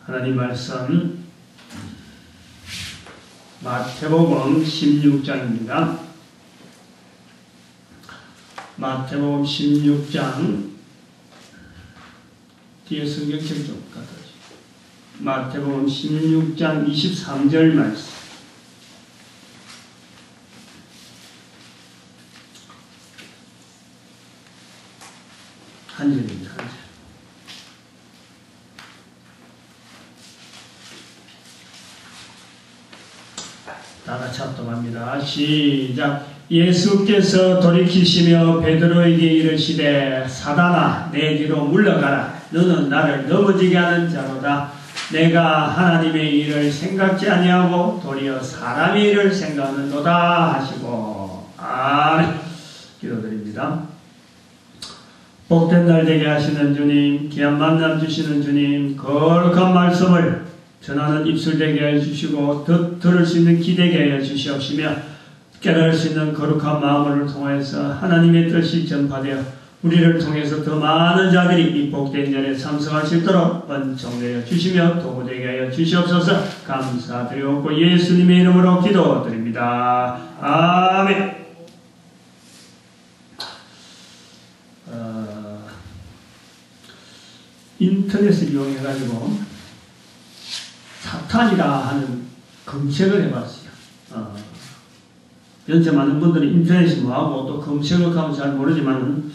하나님 말씀 마태복음 16장입니다. 마태복음 16장 뒤에 성경책 좀 갖다 주세요. 마태복음 16장 23절 말씀. 한 절입니다. 한 절. 다 같이 합동합니다. 시작. 예수께서 돌이키시며 베드로에게 이르시되 사단아 내 뒤로 물러가라. 너는 나를 넘어지게 하는 자로다. 내가 하나님의 일을 생각지 아니하고 도리어 사람의 일을 생각하는도다 하시고. 아멘. 기도드립니다. 복된 날 되게 하시는 주님, 귀한 만남 주시는 주님, 거룩한 말씀을 전하는 입술 되게 해주시고 들을 수 있는 귀 되게 해주시옵시며 깨달을 수 있는 거룩한 마음을 통해서 하나님의 뜻이 전파되어 우리를 통해서 더 많은 자들이 이 복된 자리에 참석할 수 있도록 은총되어 주시며 도구되게 하여 주시옵소서. 감사드리옵고 예수님의 이름으로 기도드립니다. 아멘. 인터넷을 이용해가지고 사탄이라 하는 검색을 해봤어요. 연세 많은 분들은 인터넷이 뭐하고 또 검색을 하면 잘 모르지만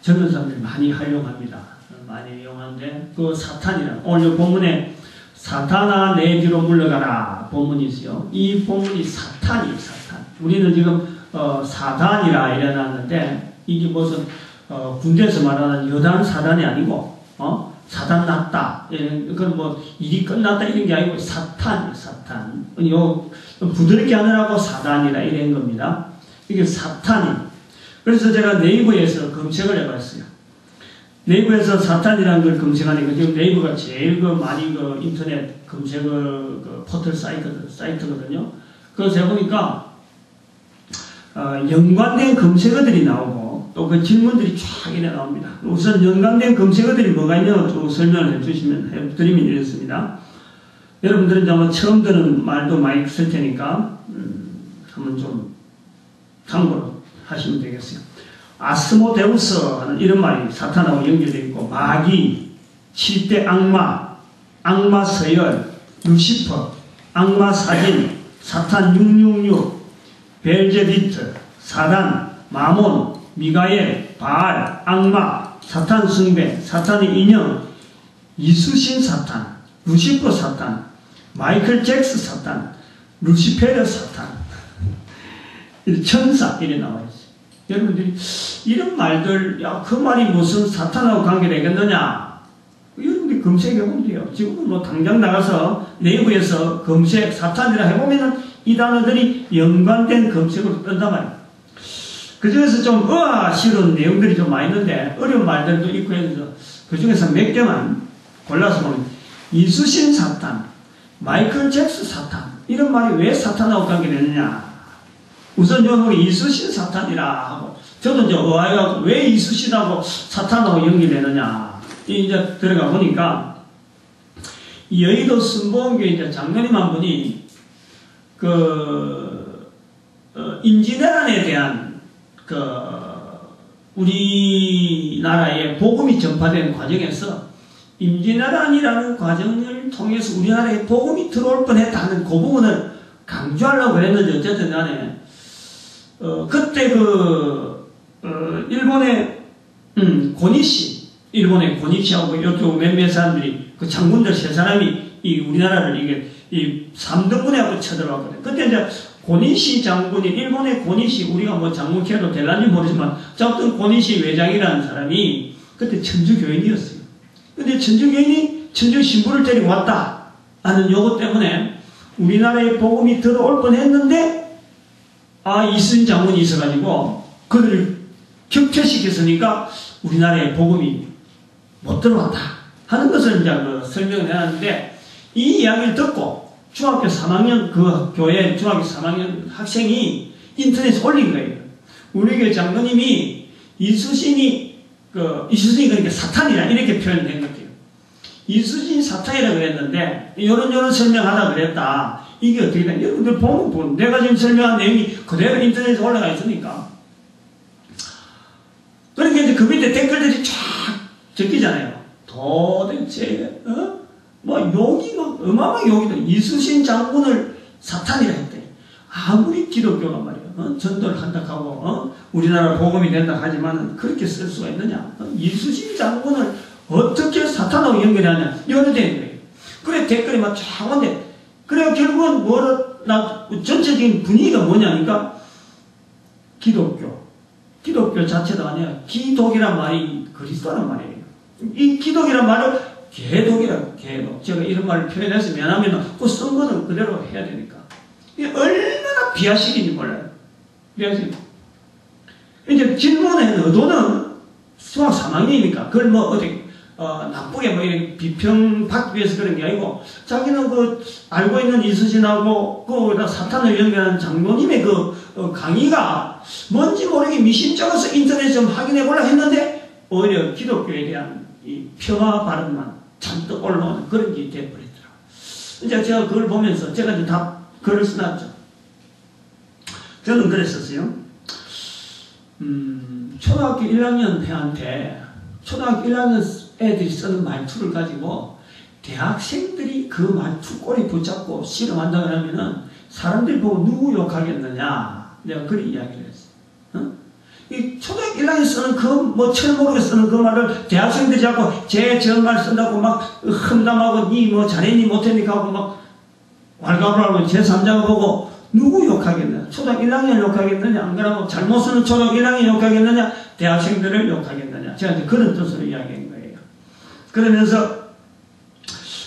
젊은 사람들이 많이 활용합니다. 많이 이용하는데 그 사탄이라 오늘 본문에 사탄아 내 뒤로 물러가라 본문이 있어요. 이 본문이 사탄이에요. 사탄. 우리는 지금 사단이라 이래놨는데 이게 무슨 군대에서 말하는 여단 사단이 아니고 사단 났다. 그건 뭐 일이 끝났다 이런 게 아니고 사탄이에요. 사탄. 요 부드럽게 하느라고 사단이라 이런 겁니다. 이게 사탄이. 그래서 제가 네이버에서 검색을 해봤어요. 네이버에서 사탄이라는 걸 검색하니까 지금 네이버가 제일 많이 인터넷 검색어 포털 사이트거든요. 그래서 해보니까 연관된 검색어들이 나오고 또 그 질문들이 쫙 이래 나옵니다. 우선 연관된 검색어들이 뭐가 있냐고 좀 설명을 해주시면 드리면 이렇습니다. 여러분들은 아마 처음 듣는 말도 많이 쓸 테니까 한번 좀 참고로 하시면 되겠어요. 아스모데우스 하는 이런 말이 사탄하고 연결되어 있고 마귀, 7대 악마, 악마 서열, 루시퍼, 악마 사진, 사탄 666, 벨제비트, 사단, 마몬, 미가엘, 바알, 악마, 사탄 숭배, 사탄의 인형, 이수신 사탄, 루시퍼 사탄, 마이클 잭스 사탄, 루시페르 사탄, 천사 이래 나와 있어요. 여러분들이 이런 말들, 야, 그 말이 무슨 사탄하고 관계되겠느냐? 여러분들이 검색해보면 돼요. 지금 뭐 당장 나가서 네이버에서 검색 사탄이라 해보면은 이 단어들이 연관된 검색으로 뜬단 말이에요. 그 중에서 좀 쉬운 내용들이 좀 많이 있는데 어려운 말들도 있고 해서 그 중에서 몇 개만 골라서 보면 이수신 사탄, 마이클 잭스 사탄 이런 말이 왜 사탄하고 관계되느냐? 우선 저는 이수신 사탄이라 하고 저도 이제 의아해가지고 왜 이수신하고 사탄하고 연결되느냐? 이제 들어가 보니까 여의도 순복음교회 이제 장로님 한 분이 임진왜란에 대한 우리나라에 복음이 전파된 과정에서 임진왜란이라는 과정을 통해서 우리나라에 복음이 들어올 뻔했다는 그 부분을 강조하려고 그랬는데 어쨌든 간에 그때 일본의 일본의 고니시하고 이쪽 몇몇 사람들이 그 장군들 세 사람이 이 우리나라를 이 3등분해 하고 쳐들어왔거든요. 그때 이제 고니시 장군이 일본의 고니시 우리가 뭐 장군 키워도 될란지 모르지만 어떤 고니시 외장이라는 사람이 그때 천주교인이었어요. 근데 천주교인이 천주 신부를 데리고 왔다 하는 요거 때문에 우리나라에 복음이 들어올 뻔했는데 이순 장군이 있어가지고 그들을 격퇴시켰으니까 우리나라에 복음이 못 들어왔다 하는 것을 이제 설명을 해놨는데 이 이야기를 듣고 중학교 3학년 그 교회 중학교 3학년 학생이 인터넷에 올린 거예요. 우리 교회 장로님이 이수신이 그러니까 사탄이라 이렇게 표현된 것 같아요. 이수진 사탄이라고 그랬는데 요런 설명하다 그랬다. 이게 어떻게 돼? 여러분들 보면 내가 지금 설명한 내용이 그대로 인터넷에 올라가 있으니까. 그러니까 이제 그 밑에 댓글들이 쫙 적히잖아요. 도대체 뭐 욕이 막 어마어마하게 욕이다. 이수신 장군을 사탄이라 했대. 아무리 기독교가 말이야 전도를 한다 하고 우리나라 복음이 된다 하지만 그렇게 쓸 수가 있느냐. 이수신 장군을 어떻게 사탄하고 연결하냐. 이런 데 있는 거예요. 그래 댓글이 막 쫙 온대. 그래 결국은 전체적인 분위기가 뭐냐니까 기독교 자체가 아니라 기독이란 말이 그리스도란 말이에요. 이 기독이란 말을 개독이라고, 개독. 제가 이런 말을 표현해서 미안하면 그 쓴 거는 그대로 해야 되니까. 이게 얼마나 비하식인지 몰라요. 비하식. 이제 질문의 의도는 수학 3학년이니까 그걸 뭐 어디 나쁘게 뭐 이렇게 비평받기 위해서 그런 게 아니고 자기는 그 알고 있는 이수진하고 그 사탄을 연결하는 장로님의 그 강의가 뭔지 모르게 미심쩍어서 인터넷 좀 확인해 보려 했는데 오히려 기독교에 대한 이 평화 발언만 잔뜩 올라오는 그런 게 돼버리더라고요. 이제 제가 그걸 보면서 제가 이제 다 글을 써놨죠. 저는 그랬었어요. 초등학교 1학년 애한테 초등학교 1학년 애들이 쓰는 말투를 가지고 대학생들이 그 말투 꼬리 붙잡고 실험한다 그러면은 사람들이 보고 누구 욕하겠느냐. 내가 그런 이야기를 했어요. 이 초등학교 1학년 쓰는 뭐 철모르게 쓰는 그 말을 대학생들이 자꾸 제 정말 쓴다고 막 험담하고 니 뭐 잘했니 못했니까 하고 막 왈가불하고 제3자가 보고 누구 욕하겠느냐. 초등학교 1학년 욕하겠느냐. 안 그러면 잘못 쓰는 초등학교 1학년 욕하겠느냐. 대학생들을 욕하겠느냐. 제가 이제 그런 뜻으로 이야기한 거예요. 그러면서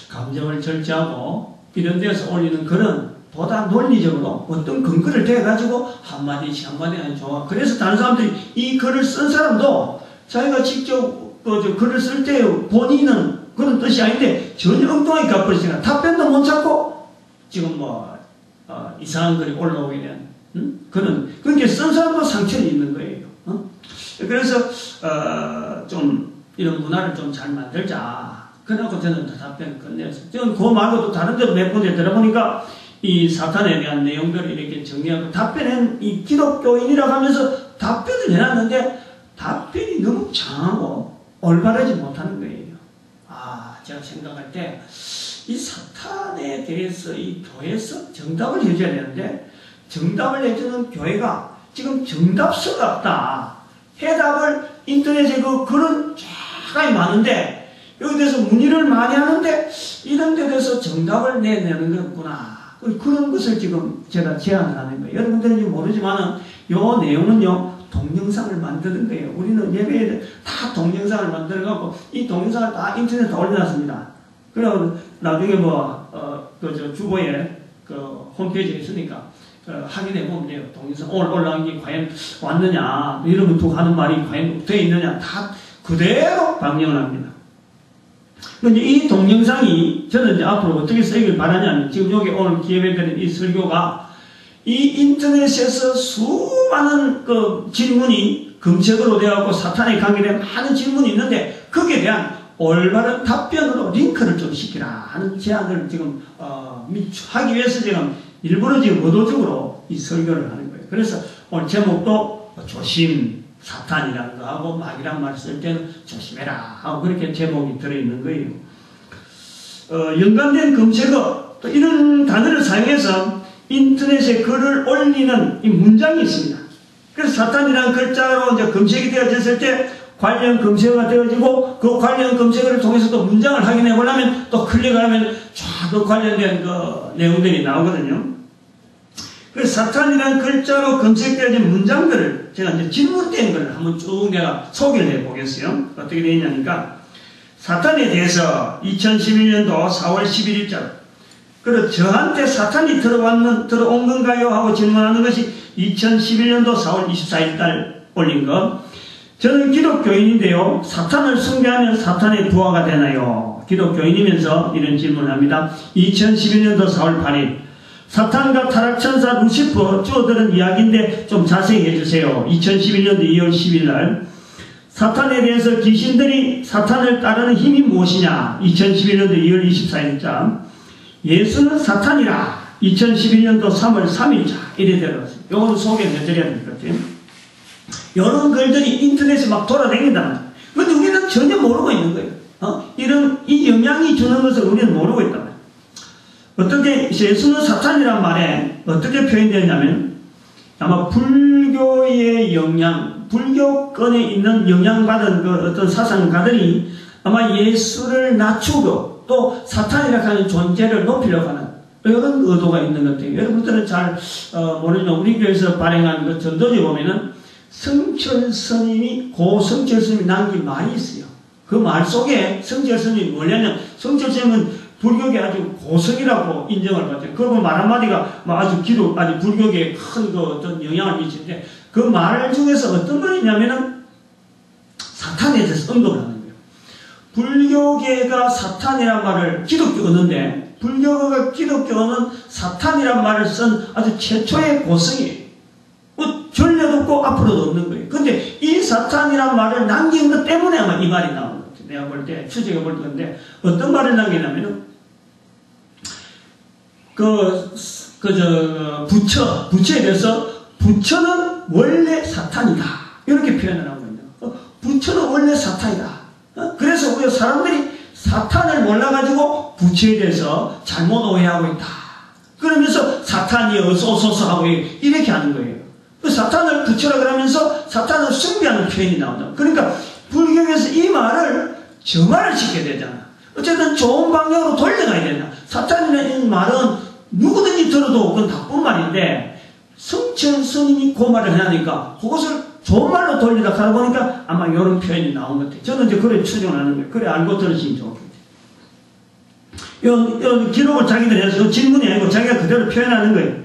감정을 절제하고 이런 데서 올리는 글은 보다 논리적으로 어떤 근거를 대가지고 한마디씩 한마디 좋아. 그래서 다른 사람들이 이 글을 쓴 사람도 자기가 직접 글을 쓸 때 본인은 그런 뜻이 아닌데 전혀 엉뚱하게 갚으시니까 답변도 못 찾고 지금 뭐 이상한 글이 올라오게 된 그렇게 쓴 사람도 상처는 있는 거예요. 그래서 좀 이런 문화를 좀 잘 만들자. 그래갖고 저는 답변을 끝냈어요. 저는 그거 말고도 다른 데도 몇 군데 들어보니까 이 사탄에 대한 내용들을 이렇게 정리하고 답변은 이 기독교인이라고 하면서 답변을 해놨는데 답변이 너무 장하고 올바르지 못하는 거예요. 제가 생각할 때 이 사탄에 대해서 이 교회에서 정답을 해줘야 되는데 정답을 해주는 교회가 지금 정답서가 없다. 해답을 인터넷에 그런 쫙 많은데 여기 대해서 문의를 많이 하는데 이런 데 대해서 정답을 내내는 거구나. 그런 것을 지금 제가 제안을 하는 거예요. 여러분들은 모르지만은 요 내용은요 동영상을 만드는 거예요. 우리는 예배에 다 동영상을 만들어갖고 이 동영상을 다 인터넷에 올려놨습니다. 그리고 나중에 저 주보에 그 홈페이지에 있으니까 확인해 보면 돼요. 동영상 오늘 올라온 게 과연 왔느냐, 이런 거 두고 하는 말이 과연 되어 있느냐, 다 그대로 방영을 합니다. 근데 이 동영상이 저는 이제 앞으로 어떻게 쓰이길 바라냐면 지금 여기 오늘 기획되는 이 설교가 이 인터넷에서 수많은 그 질문이 검색으로 되어갖고 사탄에 관계된 많은 질문이 있는데 거기에 대한 올바른 답변으로 링크를 좀 시키라 하는 제안을 지금 하기 위해서 지금 일부러 지금 의도적으로 이 설교를 하는 거예요. 그래서 오늘 제목도 조심, 사탄이라는 거 하고 마귀란 말 쓸 때는 조심해라 하고 그렇게 제목이 들어있는 거예요. 연관된 검색어 또 이런 단어를 사용해서 인터넷에 글을 올리는 이 문장이 있습니다. 그래서 사탄이라는 글자로 이제 검색이 되어졌을 때 관련 검색어가 되어지고 그 관련 검색어를 통해서 또 문장을 확인해 보려면 또 클릭을 하면 쫙 그 관련된 그 내용들이 나오거든요. 그래서 사탄이라는 글자로 검색되어진 문장들을 제가 이제 질문된 걸 한번 쭉 내가 소개를 해 보겠어요. 어떻게 되어 있냐니까 사탄에 대해서 2011년도 4월 11일자 그리고 저한테 사탄이 들어온 건가요? 하고 질문하는 것이 2011년도 4월 24일 날 올린 것. 저는 기독교인인데요. 사탄을 숭배하면 사탄의 부하가 되나요? 기독교인이면서 이런 질문을 합니다. 2011년도 4월 8일 사탄과 타락천사 루시퍼 주어들은 이야기인데 좀 자세히 해주세요. 2011년도 2월 10일 날 사탄에 대해서 귀신들이 사탄을 따르는 힘이 무엇이냐? 2011년도 2월 24일자 예수는 사탄이라 2011년도 3월 3일자 이래 들어갔어요. 요거는 소개를 해드려야 될 것 같아요. 이런 글들이 인터넷에 막 돌아다닌다. 그런데 우리는 전혀 모르고 있는 거예요. 이 영향이 주는 것을 우리는 모르고 있단 말이에요. 어떻게 예수는 사탄이란 말에 어떻게 표현되냐면 아마 불교의 영향, 불교권에 있는 영향받은 그 어떤 사상가들이 아마 예수를 낮추고 또 사탄이라고 하는 존재를 높이려고 하는 이런 의도가 있는 것 같아요. 여러분들은 잘 모르지만 우리 교회에서 발행한 그 전도지 보면은 성철 스님이 고성철 스님이 남긴 말이 있어요. 그 말 속에 성철 스님이 뭐냐면 성철 스님은 불교계 아주 고성이라고 인정을 받죠. 그 말 한마디가 아주 불교계에 큰 그 어떤 영향을 미치는데 그 말 중에서 어떤 말이냐면은 사탄에 대해서 언급을 하는 거예요. 불교계가 사탄이란 말을 기독교 언어인데 불교가 기독교 언어는 사탄이란 말을 쓴 아주 최초의 고성이에요. 전례도 없고 앞으로도 없는 거예요. 근데 이 사탄이란 말을 남긴 것 때문에 아마 이 말이 나오는 것 같아요. 내가 볼 때, 추적해 볼 건데, 어떤 말을 남기냐면은, 부처에 대해서, 부처는 원래 사탄이다. 이렇게 표현을 하고 있는 거예요. 부처는 원래 사탄이다. 그래서 우리 사람들이 사탄을 몰라가지고 부처에 대해서 잘못 오해하고 있다. 그러면서 사탄이 어서 오소서 하고 이렇게 하는 거예요. 사탄을 부처라 그러면서 사탄을 숭배하는 표현이 나온다. 그러니까 불교에서 이 말을 정화를 시켜야 되잖아. 어쨌든 좋은 방향으로 돌려가야 된다. 사탄이라는 말은 누구든지 들어도 그건 나쁜 말인데 성철 스님이 그 말을 하니까 그것을 좋은 말로 돌리다 하다 보니까 아마 이런 표현이 나온 것 같아요. 저는 이제 그래 추정하는 거예요. 그래 알고 들으시면 좋겠죠. 이런 기록을 자기들이 해서 질문이 아니고 자기가 그대로 표현하는 거예요.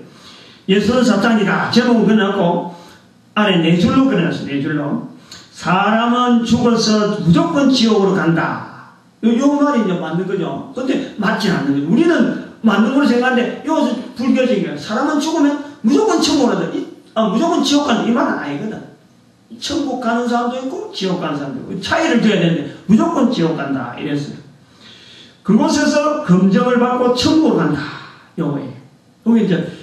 예수는 사탄이다. 제목은 그려놨고 아래 네 줄로 그려놨어요. 네 줄로. 사람은 죽어서 무조건 지옥으로 간다. 요 말이 이제 맞는 거죠. 근데 맞지 않는 거죠. 우리는 맞는 걸로 생각하는데 이것은 불교적인 거예요. 사람은 죽으면 무조건 천국으로 간다. 무조건 지옥 간다. 이 말은 아니거든. 천국 가는 사람도 있고 지옥 가는 사람도 있고 차이를 줘야 되는데 무조건 지옥 간다. 이랬어요. 그곳에서 검정을 받고 천국으로 간다. 요거예요. 여기 이제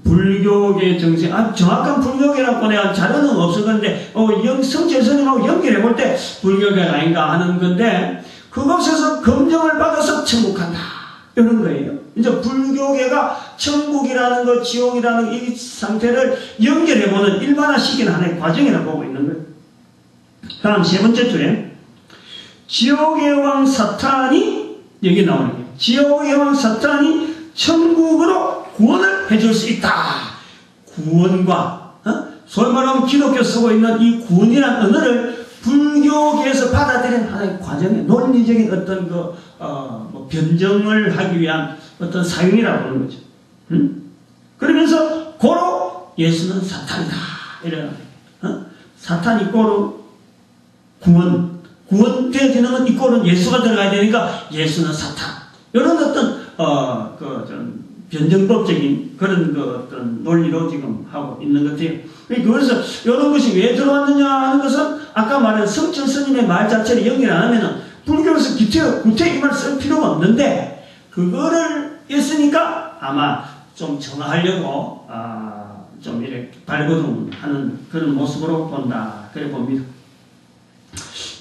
불교계 정신, 정확한 불교계라고 내가 자료는 없을 건데, 성철 스님하고 연결해 볼 때 불교계가 아닌가 하는 건데, 그곳에서 검정을 받아서 천국 간다. 이런 거예요. 이제 불교계가 천국이라는 것, 지옥이라는 이 상태를 연결해 보는 일반화시키는 하나의 과정이라고 보고 있는 거예요. 다음 세 번째 줄에, 지옥의 왕 사탄이, 여기 나오는 거예요. 지옥의 왕 사탄이 천국으로 구원을 해줄 수 있다. 구원과 소위 말하면 기독교 쓰고 있는 이 구원이라는 언어를 불교계에서 받아들인 하나의 과정의 논리적인 어떤 변정을 하기 위한 어떤 사용이라고 하는 거죠. 그러면서 고로 예수는 사탄이다. 이런 사탄이 고로 구원되어지는 건 이 고로는 예수가 들어가야 되니까 예수는 사탄. 이런 어떤 변정법적인 그런 어떤 논리로 지금 하고 있는 것 같아요. 그래서 이런 것이 왜 들어왔느냐 하는 것은 아까 말한 성철 스님의 말 자체를 연결 안 하면은 불교에서 구태 이 말을 쓸 필요가 없는데 그거를 했으니까 아마 좀 정화하려고 좀 이렇게 발버둥하는 그런 모습으로 본다. 그래 봅니다.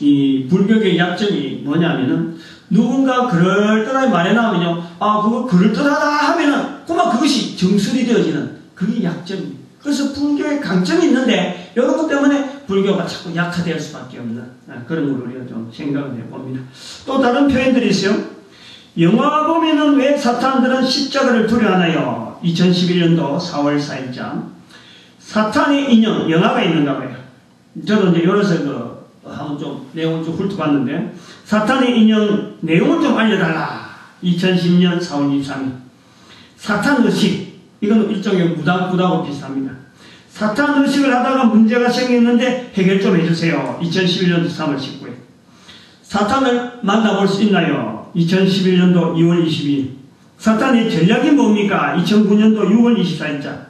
이 불교의 약점이 뭐냐면은 누군가 그럴듯하게 말해 나오면요. 그거 그럴듯하다 하면은 그만 그것이 정설이 되어지는 그게 약점입니다. 그래서 불교에 강점이 있는데 이런 것 때문에 불교가 자꾸 약화될 수밖에 없는 그런 걸 우리가 좀 생각을 해봅니다. 또 다른 표현들이 있어요. 영화 보면은 왜 사탄들은 십자가를 두려워하나요? 2011년도 4월 4일자 사탄의 인형 영화가 있는가 봐요. 저도 이제 열어서 한번 좀 내용을 좀 훑어봤는데 사탄의 인형 내용을 좀 알려달라. 2010년 4월 23일 사탄 의식 이건 일종의 무당하고 비슷합니다. 사탄 의식을 하다가 문제가 생겼는데 해결 좀 해주세요. 2011년도 3월 19일 사탄을 만나볼 수 있나요? 2011년도 2월 22일 사탄의 전략이 뭡니까? 2009년도 6월 24일자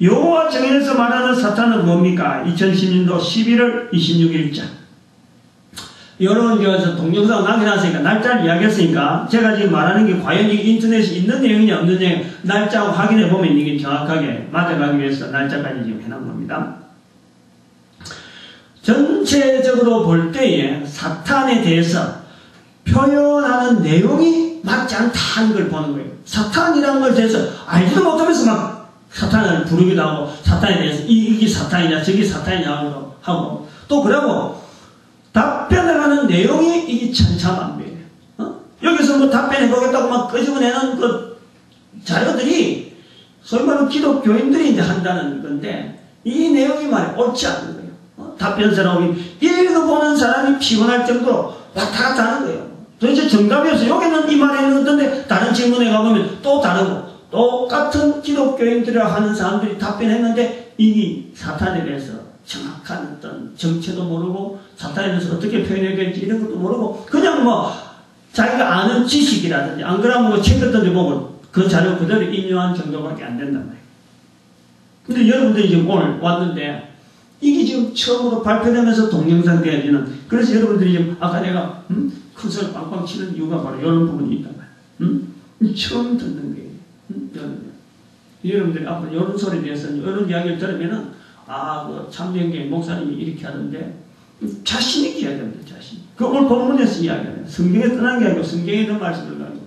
여호와 정인에서 말하는 사탄은 뭡니까? 2010년도 11월 26일자 여러분 저 동영상 남겨놨으니까 날짜를 이야기했으니까 제가 지금 말하는 게 과연 이게 인터넷에 있는 내용이냐 없는 내용 날짜 확인해 보면 이게 정확하게 맞아가기 위해서 날짜까지 지금 해놓은 겁니다. 전체적으로 볼 때에 사탄에 대해서 표현하는 내용이 맞지 않다는 걸 보는 거예요. 사탄이라는 걸 대해서 알지도 못하면서 막 사탄을 부르기도 하고 사탄에 대해서 이게 사탄이냐 저게 사탄이냐 하고 또 그러고 답변을 하는 내용이 이게 천차만별이에요. 여기서 뭐 답변해보겠다고 막 끄집어내는 그 자료들이 소위 말하는 기독교인들이 이제 한다는 건데 이 내용이 말이 옳지 않은 거예요. 답변서라고 읽어보는 사람이 피곤할 정도로 왔다 갔다 하는 거예요. 도대체 정답이 없어요. 여기는 이 말에 있는데 다른 질문에 가보면 또 다르고 똑같은 기독교인들이라 하는 사람들이 답변했는데 이게 사탄에 대해서 정확한 어떤 정체도 모르고 사탄에 대해서 어떻게 표현해야 될지 이런 것도 모르고 그냥 뭐 자기가 아는 지식이라든지 안 그러면 뭐 책 같은 데 보고 그 자료 그대로 인용한 정도밖에 안 된단 말이에요. 근데 여러분들이 지금 오늘 왔는데 이게 지금 처음으로 발표되면서 동영상 되어지는 그래서 여러분들이 지금 아까 내가 큰 소리 빵빵 치는 이유가 바로 이런 부분이 있단 말이에요. 처음 듣는 거예요. 여러분들이 앞으로 이런 소리에 대해서 이런 이야기를 들으면은 그 참정계 목사님이 이렇게 하던데 자신 있게 해야 됩니다. 자신. 그 오늘 본문에서 이야기하는 성경에 떠난 게 아니고 성경에 있는 말씀을 가지고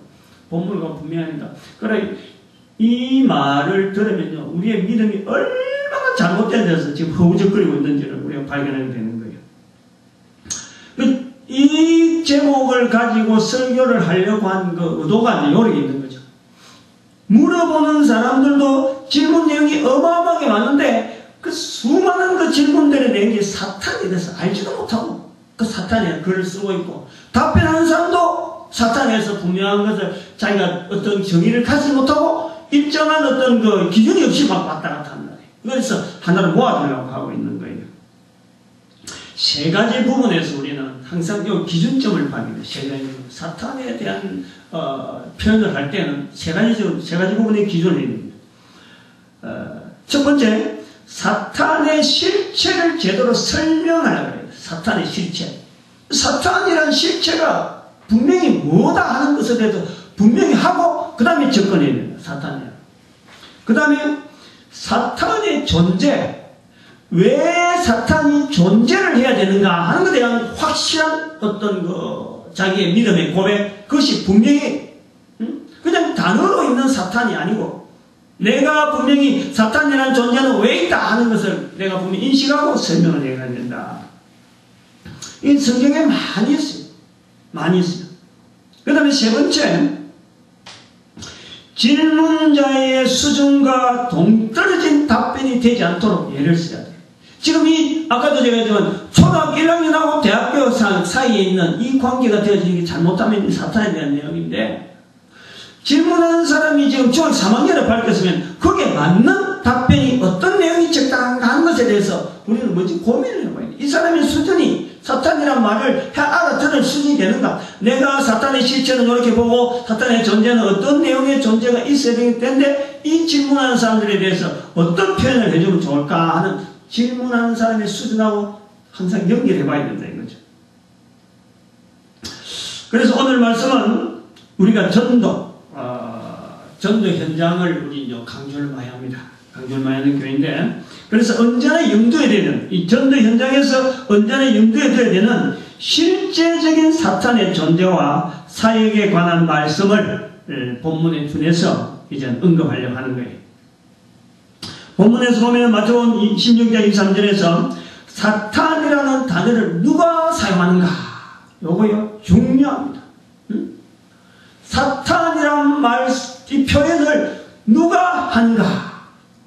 본문과 분명하니까 그래 이 말을 들으면요 우리의 믿음이 얼마나 잘못된 데서 지금 허우적거리고 있는지를 우리가 발견하게 되는 거예요. 이 제목을 가지고 설교를 하려고 한 그 의도가 여러 개 있는 거죠. 물어보는 사람들도 질문 내용이 어마어마하게 많은데 그 수많은 그 질문들에 대한 게 사탄에 대해서 알지도 못하고 그 사탄에 글을 쓰고 있고 답변하는 사람도 사탄에서 분명한 것을 자기가 어떤 정의를 갖지 못하고 일정한 어떤 그 기준이 없이 막 왔다 갔다 한다. 그래서 하나를 모아주려고 하고 있는 거예요. 세 가지 부분에서 우리는 항상 이 기준점을 발견해요. 세 가지 부분. 사탄에 대한 표현을 할 때는 세 가지 부분의 기준을 있습니다. 첫 번째 사탄의 실체를 제대로 설명하려고 해요. 사탄의 실체. 사탄이라는 실체가 분명히 뭐다 하는 것에 대해서 분명히 하고 그 다음에 접근해야 됩니다. 사탄이야. 그 다음에 사탄의 존재. 왜 사탄이 존재를 해야 되는가 하는 것에 대한 확실한 어떤 자기의 믿음의 고백 그것이 분명히 그냥 단어로 있는 사탄이 아니고 내가 분명히 사탄이라는 존재는 왜 있다 하는 것을 내가 분명히 인식하고 설명을 해야 된다. 이 성경에 많이 있어요. 많이 있어요. 그 다음에 세 번째 질문자의 수준과 동떨어진 답변이 되지 않도록 예를 써야 돼요. 지금 아까도 제가 했지만 초등학교 1학년하고 대학교 사이에 있는 이 관계가 되어지는 게 잘못하면 사탄에 대한 내용인데 질문하는 사람이 지금 중학교 3학년에 밝혔으면 거기에 맞는 답변이 어떤 내용이 적당한가 하는 것에 대해서 우리는 뭔지 고민을 해봐야 돼. 이 사람의 수준이 사탄이란 말을 알아들을 수준이 되는가? 내가 사탄의 실체는 이렇게 보고 사탄의 존재는 어떤 내용의 존재가 있어야 되기 때문에 이 질문하는 사람들에 대해서 어떤 표현을 해주면 좋을까 하는 질문하는 사람의 수준하고 항상 연결해 봐야 된다 이거죠. 그래서 오늘 말씀은 우리가 전도 현장을 우리 강조를 많이 합니다. 강조를 많이 하는 교회인데 그래서 언제나 염두에 되는 이 전도 현장에서 언제나 염두에 둬야 되는 실제적인 사탄의 존재와 사역에 관한 말씀을 본문에 준해서 이제 언급하려고 하는 거예요. 본문에서 보면 마태복음 16장 23절에서 사탄이라는 단어를 누가 사용하는가? 요거요 중요합니다. 사탄이란 이 표현을 누가 하는가?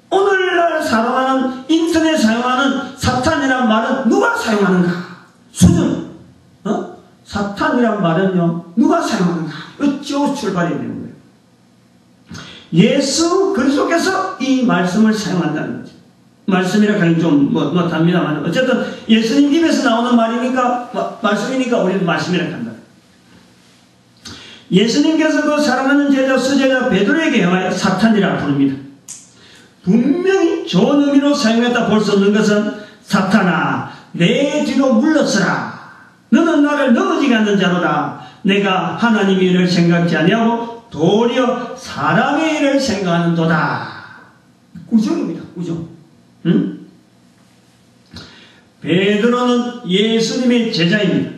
오늘날 사용하는 인터넷 사용하는 사탄이란 말은 누가 사용하는가? 수준. 사탄이란 말은요 누가 사용하는가? 어찌고 출발이 되는 거예요. 예수 그리스도께서 이 말씀을 사용한다는 거죠. 말씀이라 하긴 좀 답니다만 어쨌든 예수님 입에서 나오는 말이니까 말씀이니까 우리는 말씀이라 한다. 예수님께서 그 사랑하는 제자 수제자 베드로에게 향하여 사탄이라 부릅니다. 분명히 좋은 의미로 사용했다 볼 수 없는 것은 사탄아 내 뒤로 물러서라 너는 나를 넘어지게 하는 자로다. 내가 하나님의 일을 생각지 아니하고 도리어 사람의 일을 생각하는도다. 구정입니다. 구정. 응? 베드로는 예수님의 제자입니다.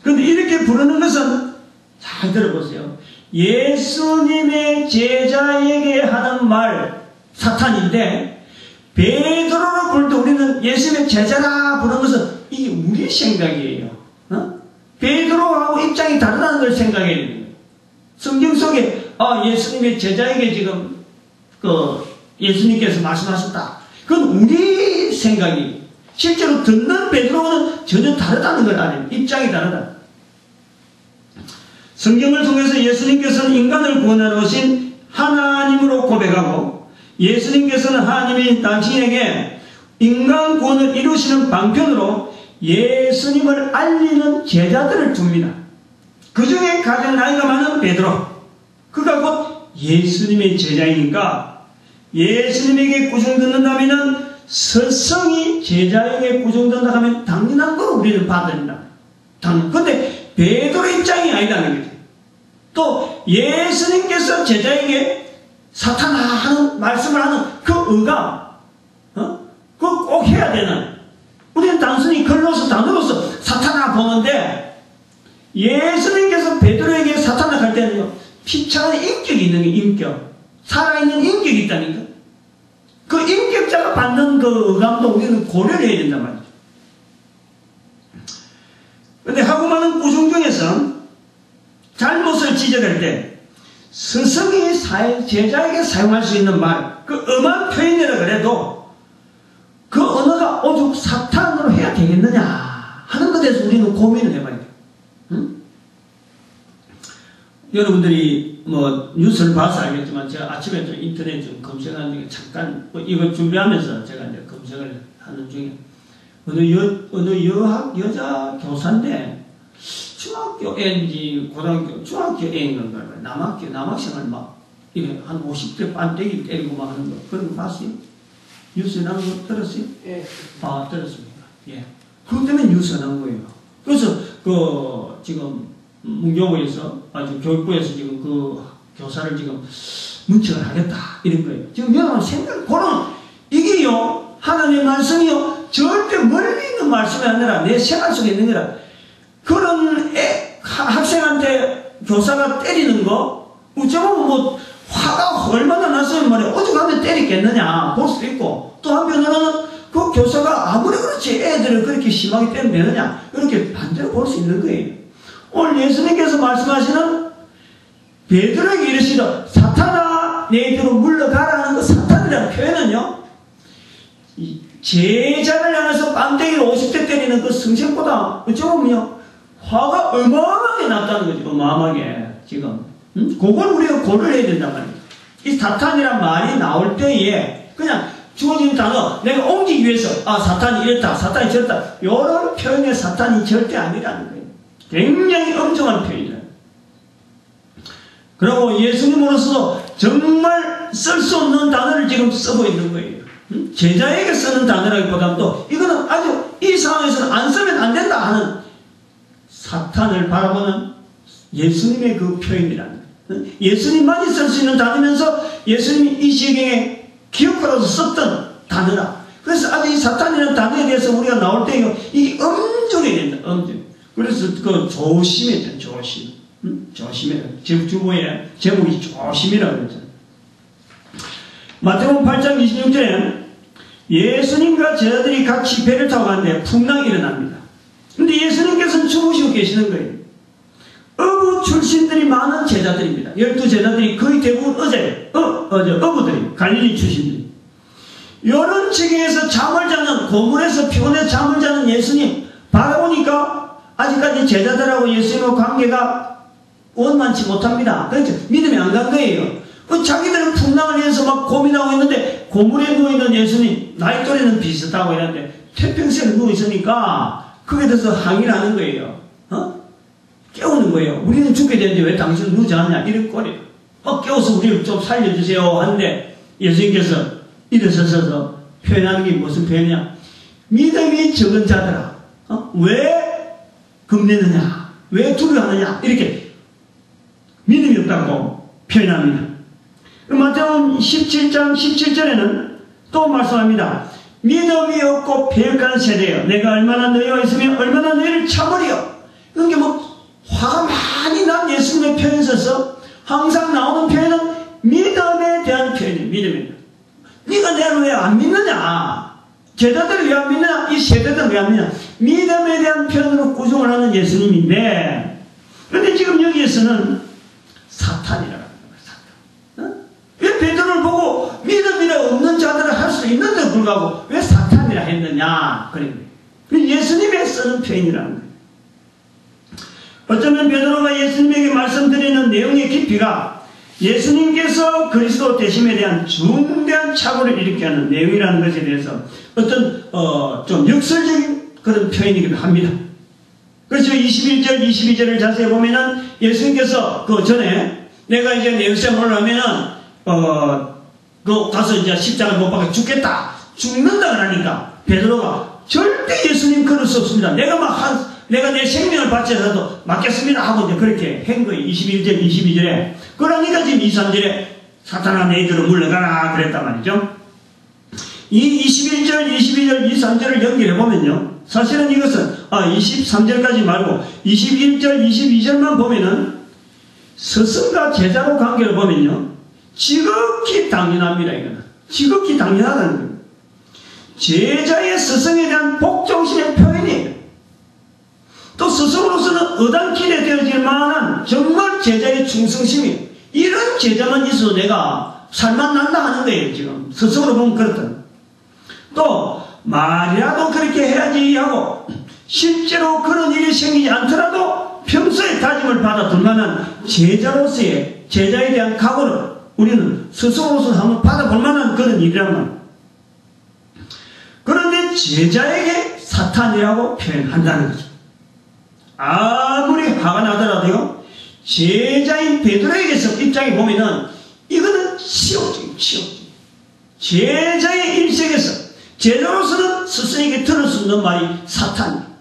그런데 이렇게 부르는 것은 잘 들어보세요. 예수님의 제자에게 하는 말 사탄인데 베드로를 부를 때 우리는 예수님의 제자라 부르는 것은 이게 우리 생각이에요. 베드로하고 입장이 다르다는 걸 생각해야 됩니다. 성경 속에 예수님의 제자에게 지금 예수님께서 말씀하셨다. 그건 우리 생각이에요. 실제로 듣는 베드로는 전혀 다르다는 걸 알아요. 입장이 다르다. 성경을 통해서 예수님께서는 인간을 구원하러 오신 하나님으로 고백하고 예수님께서는 하나님이 당신에게 인간 구원을 이루시는 방편으로 예수님을 알리는 제자들을 줍니다. 그 중에 가장 나이가 많은 베드로, 그가 곧 예수님의 제자이니까 예수님에게 구중 듣는다면 스승이 제자에게 구중 듣는다 하면 당연한 걸 우리는 받아들인다. 그런데 베드로 입장이 아니라는 거죠. 또 예수님께서 제자에게 사탄아 하는 말씀을 하는 그 의감, 그거 꼭 해야 되는, 우리는 단순히 글로서 단어로서 사탄아 보는데 예수님께서 베드로에게 사탄아 할 때는요, 피차는 인격이 있는 게 인격, 살아있는 인격이 있다니까. 그 인격자가 받는 그 의감도 우리는 고려를 해야 된단 말이죠. 그런데 하고 많은 구중 중에서 잘못을 지적할 때 스승이 제자에게 사용할 수 있는 말, 그 엄한 표현이라 그래도 그 언어가 오죽 사탄으로 해야 되겠느냐 하는 것에 대해서 우리는 고민을 해봐야 돼요. 응? 여러분들이 뭐 뉴스를 봐서 알겠지만 제가 아침에 좀 인터넷 좀 검색하는 중에 잠깐 이거 준비하면서 제가 이제 검색을 하는 중에 어느 여자 교사인데 중학교 애인지 고등학교 중학교 애인 건가요? 남학생을 막 이게 한 50대 반대기 때리고 막 하는 거 그런 거 봤어요? 뉴스에 나온 거 들었어요? 예. 아, 들었습니다. 예. 그것 때문에 뉴스가 나온 거예요. 그래서 지금 문교부에서 교육부에서 지금 그 교사를 지금 문책을 하겠다 이런 거예요. 지금 여러분 그런 이게요 하나님의 말씀이요 절대 멀리 있는 말씀이 아니라 내 생활 속에 있는 거라. 그런 학생한테 교사가 때리는 거 어쩌면 뭐 화가 얼마나 났으면 말이야 오죽하면 때리겠느냐 볼 수도 있고, 또 한편으로는 그 교사가 아무리 그렇지 애들을 그렇게 심하게 때리면 되느냐 이렇게 반대로 볼 수 있는 거예요. 오늘 예수님께서 말씀하시는 베드로에게 이르시되 사탄아 내 뒤로 물러가라는 그 사탄이라는 표현은요 제자를 향해서 뺨때기를 50대 때리는 그 성생보다 어쩌면요 화가 어마어마하게 났다는 거죠. 어마어마하게 지금 그걸 우리가 고려를 해야 된단 말이에요. 이 사탄이란 말이 나올 때에 그냥 주어진 단어 내가 옮기기 위해서 사탄이 이랬다 사탄이 저랬다 이런 표현의 사탄이 절대 아니라는 거예요. 굉장히 엄청난 표현이에요. 그리고 예수님으로서도 정말 쓸 수 없는 단어를 지금 쓰고 있는 거예요. 제자에게 쓰는 단어라기보다도 이거는 아주 이 상황에서는 안 쓰면 안 된다 하는 사탄을 바라보는 예수님의 그 표현이라는 거예요. 예수님만이 쓸 수 있는 단어면서 예수님이 이 시경에 기억하라고 썼던 단어라. 그래서 아주 이 사탄이라는 단어에 대해서 우리가 나올 때요 이게 엄중해야 된다. 엄중. 그래서 그 조심해야 돼. 조심. 조심해라. 주보에 제목이 조심이라고 그랬잖아요. 마태복음 8장 26절에 예수님과 제자들이 같이 배를 타고 가는데 풍랑이 일어납니다. 근데 예수님께서는 주무시고 계시는 거예요. 어부 출신들이 많은 제자들입니다. 12제자들이 거의 대부분 어부들이 갈릴리 출신들이. 이런 지경에서 잠을 자는, 고물에서 피곤해서 잠을 자는 예수님 바라보니까 아직까지 제자들하고 예수님의 관계가 원만치 못합니다. 그렇죠? 믿음이 안 간 거예요. 자기들은 풍랑을 위해서 막 고민하고 있는데 고물에 누워있는 예수님 나이 또래는 비슷하고 이랬는데 태평생에 누워있으니까 그게 대해서 항의를 하는 거예요. 깨우는 거예요. 우리는 죽게 되는데 왜 당신은 누우지 않냐 이런 꼴이에요. 깨워서 우리를 좀 살려주세요 하는데 예수님께서 일어서서 표현하는 게 무슨 표현이냐, 믿음이 적은 자들아 왜 겁내느냐? 왜 두려워하느냐? 이렇게 믿음이 없다고 표현합니다. 마태복음 17장 17절에는 또 말씀합니다. 믿음이 없고 패역한 세대여, 내가 얼마나 너희와 있으면 얼마나 너희를 참으리요. 그게 뭐 화가 많이 난 예수님의 표현에 있어서 항상 나오는 표현은 믿음에 대한 표현이에요. 믿음에. 네가 내가 왜 안 믿느냐? 제자들을 왜 안 믿느냐? 이 세대들을 왜 안 믿느냐? 믿음에 대한 표현으로 구성을 하는 예수님인데, 그런데 지금 여기에서는 사탄이라고 합니다. 사탄. 왜 베드로를 보고 믿음이 없는 자들을 할 수 있는데 불구하고 왜 사탄이라 했느냐? 그래. 예수님의 쓰는 표현이라는 거예요. 어쩌면 베드로가 예수님에게 말씀드리는 내용의 깊이가 예수님께서 그리스도 되심에 대한 중대한 착오를 일으키게 하는 내용이라는 것에 대해서 어떤 좀 역설적인 그런 표현이기도 합니다. 그렇죠. 21절, 22절을 자세히 보면은 예수님께서 그 전에 내가 이제 예루살렘 올라가면은 그 가서 이제 십자가를 못 박아 죽겠다, 죽는다 그러니까 베드로가 절대 예수님 그럴 수 없습니다. 내가 내 생명을 바쳐서도 맞겠습니다 하고 이제 그렇게 한 거예요. 21절, 22절에. 그러니까 지금 23절에 사탄아 너희들은 물러가라 그랬단 말이죠. 이 21절, 22절, 23절을 연결해 보면요. 사실은 이것은 23절까지 말고 21절, 22절만 보면은 스승과 제자로 관계를 보면요. 지극히 당연합니다. 이거는. 지극히 당연하다는 거예요. 제자의 스승에 대한 복종심의 표현이에요. 또 스승으로서는 의단길에 되어질 만한 정말 제자의 충성심이에요. 이런 제자만 있어도 내가 살만 난다 하는 거예요. 지금 스승으로 보면 그렇다. 또 말이라도 그렇게 해야지 하고 실제로 그런 일이 생기지 않더라도 평소에 다짐을 받아 둘 만한 제자로서의 제자에 대한 각오를 우리는 스승으로서 한번 받아볼 만한 그런 일이란 말이에요. 그런데 제자에게 사탄이라고 표현한다는 거죠. 아무리 화가 나더라도요, 제자인 베드로에게서 입장에 보면은 이거는 치욕적이에요. 제자의 일색에서 제자로서는 스승에게 들을 수 없는 말이 사탄이에요.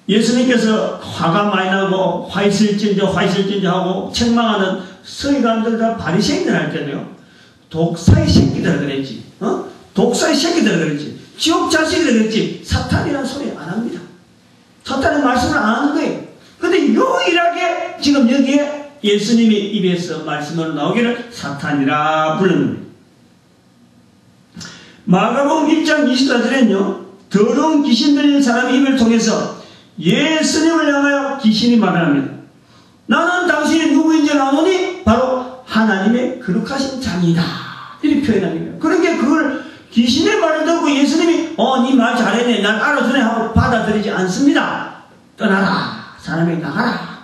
예수님께서 화가 많이 나고 화있을진저 하고 책망하는 서기관들 다 바리새인들 할 때도요, 독사의 새끼들 그랬지, 독사의 새끼들 그랬지, 지옥 자식이라 그랬지, 사탄이라는 소리 안 합니다. 사탄의 말씀을 안 하는 거예요. 근데 유일하게 지금 여기에 예수님의 입에서 말씀으로 나오기를 사탄이라 부르는 거예요. 마가복음 1장 24절에는요, 더러운 귀신 들린 사람의 입을 통해서 예수님을 향하여 귀신이 말합니다. 나는 당신이 누구인지 아노니 바로 하나님의 거룩하신 자니다. 이렇게 표현합니다. 그러니까 그걸 귀신의 말을 듣고 예수님이 네 말 잘했네, 난 알아주네 하고 받아들이지 않습니다. 떠나라, 사람에게 나가라.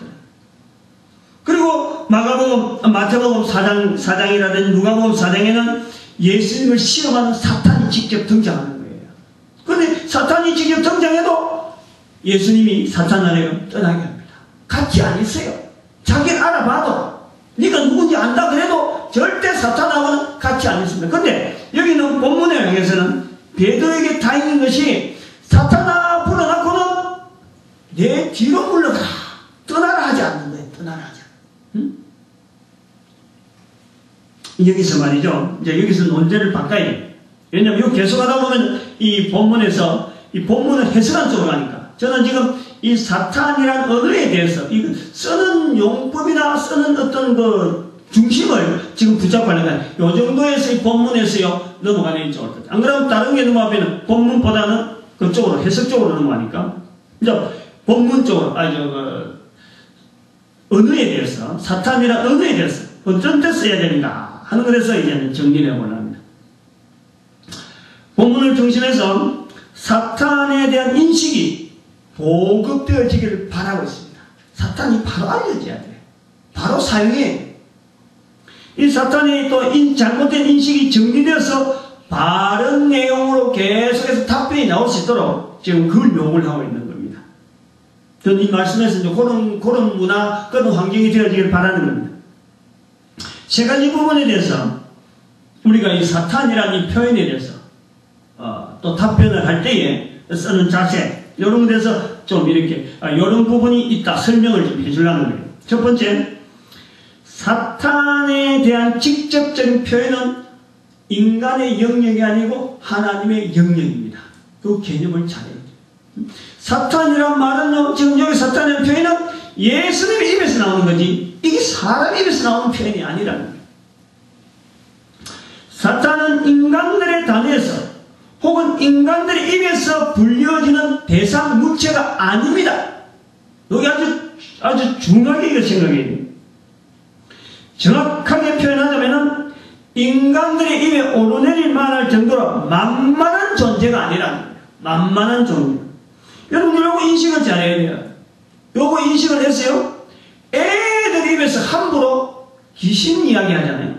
그리고 마태복음 4장이라든지 누가복음 4장에는 예수님을 시험하는 사탄이 직접 등장하는 거예요. 그런데 사탄이 직접 등장해도 예수님이 사탄을 떠나게 합니다. 같이 안 있어요. 자기를 알아봐도 네가 누군지 안다 그래도 절대 사탄하고는 같이 안 있습니다. 근데 여기는 본문에 의해서는 베드로에게 다 있는 것이 사탄아 불어놓고는 내 뒤로 물러가라, 떠나라 하지 않는 거예요. 떠나라 하지 않는. 여기서 말이죠. 이제 여기서 논제를 바꿔야 돼요. 왜냐하면 이거 계속 하다 보면 이 본문에서 이 본문을 해석한 쪽으로 가니까 저는 지금 이 사탄이란 언어에 대해서 이거 쓰는 용법이나 쓰는 어떤 그 중심을 지금 붙잡고 하는 거예요. 요 정도에서 이 본문에서요 넘어가는 쪽으로. 안 그러면 다른 게 넘어가면 본문보다는 그쪽으로 해석 쪽으로 넘어가니까 이제 본문 쪽으로 언어에 대해서 사탄이란 언어에 대해서 어떤 때 써야 되는가 하는 것에서 이제는 정리를 해보려 합니다. 본문을 중심해서 사탄에 대한 인식이 보급되어지기를 바라고 있습니다. 사탄이 바로 알려져야 돼요. 바로 사용해. 이 사탄이 또 잘못된 인식이 정리되어서 바른 내용으로 계속해서 답변이 나올 수 있도록 지금 그걸 요구를 하고 있는 겁니다. 저는 이 말씀에서 이제 그런 문화, 그런 환경이 되어지기를 바라는 겁니다. 세 가지 부분에 대해서 우리가 이 사탄이라는 이 표현에 대해서 또 답변을 할 때에 쓰는 자세, 이런 데서 좀 이렇게, 이런 부분이 있다. 설명을 좀 해주려는 거예요. 첫 번째, 사탄에 대한 직접적인 표현은 인간의 영역이 아니고 하나님의 영역입니다. 그 개념을 잘해야 돼요. 사탄이란 말은요, 지금 여기 사탄이라는 표현은 예수님의 입에서 나오는 거지, 이게 사람 입에서 나오는 표현이 아니라는 거예요. 사탄은 인간들의 단에서 혹은 인간들의 입에서 불려지는 대상 물체가 아닙니다. 여기 아주 중요하게 이거 생각해야 돼요. 정확하게 표현하자면은 인간들의 입에 오르내릴 만할 정도로 만만한 존재가 아니라는 거예요. 만만한 존재. 여러분, 요거 인식을 잘해야 돼요. 요거 인식을 했어요? 애들 입에서 함부로 귀신 이야기 하잖아요.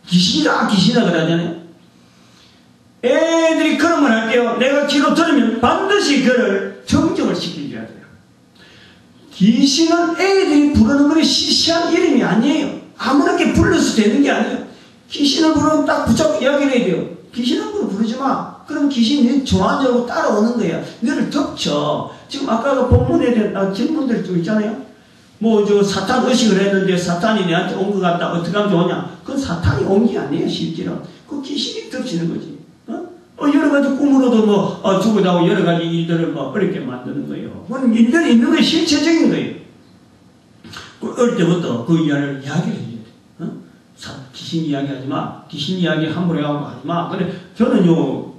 귀신이다 그러잖아요. 애들이 그런 말 할게요. 내가 귀로 들으면 반드시 그를 정정을 시켜줘야 돼요. 귀신은 애들이 부르는 것이 시시한 이름이 아니에요. 아무렇게 불러서 되는 게 아니에요. 귀신을 부르면 딱 붙잡고 이야기를 해야 돼요. 귀신 함부로 부르지 마. 그럼 귀신이 좋아하냐고 따라오는 거야. 너를 덮쳐. 지금 아까 그 본문에 대한 질문들이 좀 있잖아요. 뭐 저 사탄 의식을 했는데 사탄이 내한테 온 것 같다. 어떻게 하면 좋으냐. 그건 사탄이 온 게 아니에요. 실제로. 그 귀신이 덮치는 거지. 여러 가지 꿈으로도 뭐 죽어나고 여러 가지 일들을 뭐 어렵게 만드는 거예요. 그건 일들이 있는 게 실체적인 거예요. 어릴 때부터 그 이야기를 해야 돼. 귀신 이야기하지 마. 귀신 이야기 함부로 해가지고 하지 마. 그래, 저는요,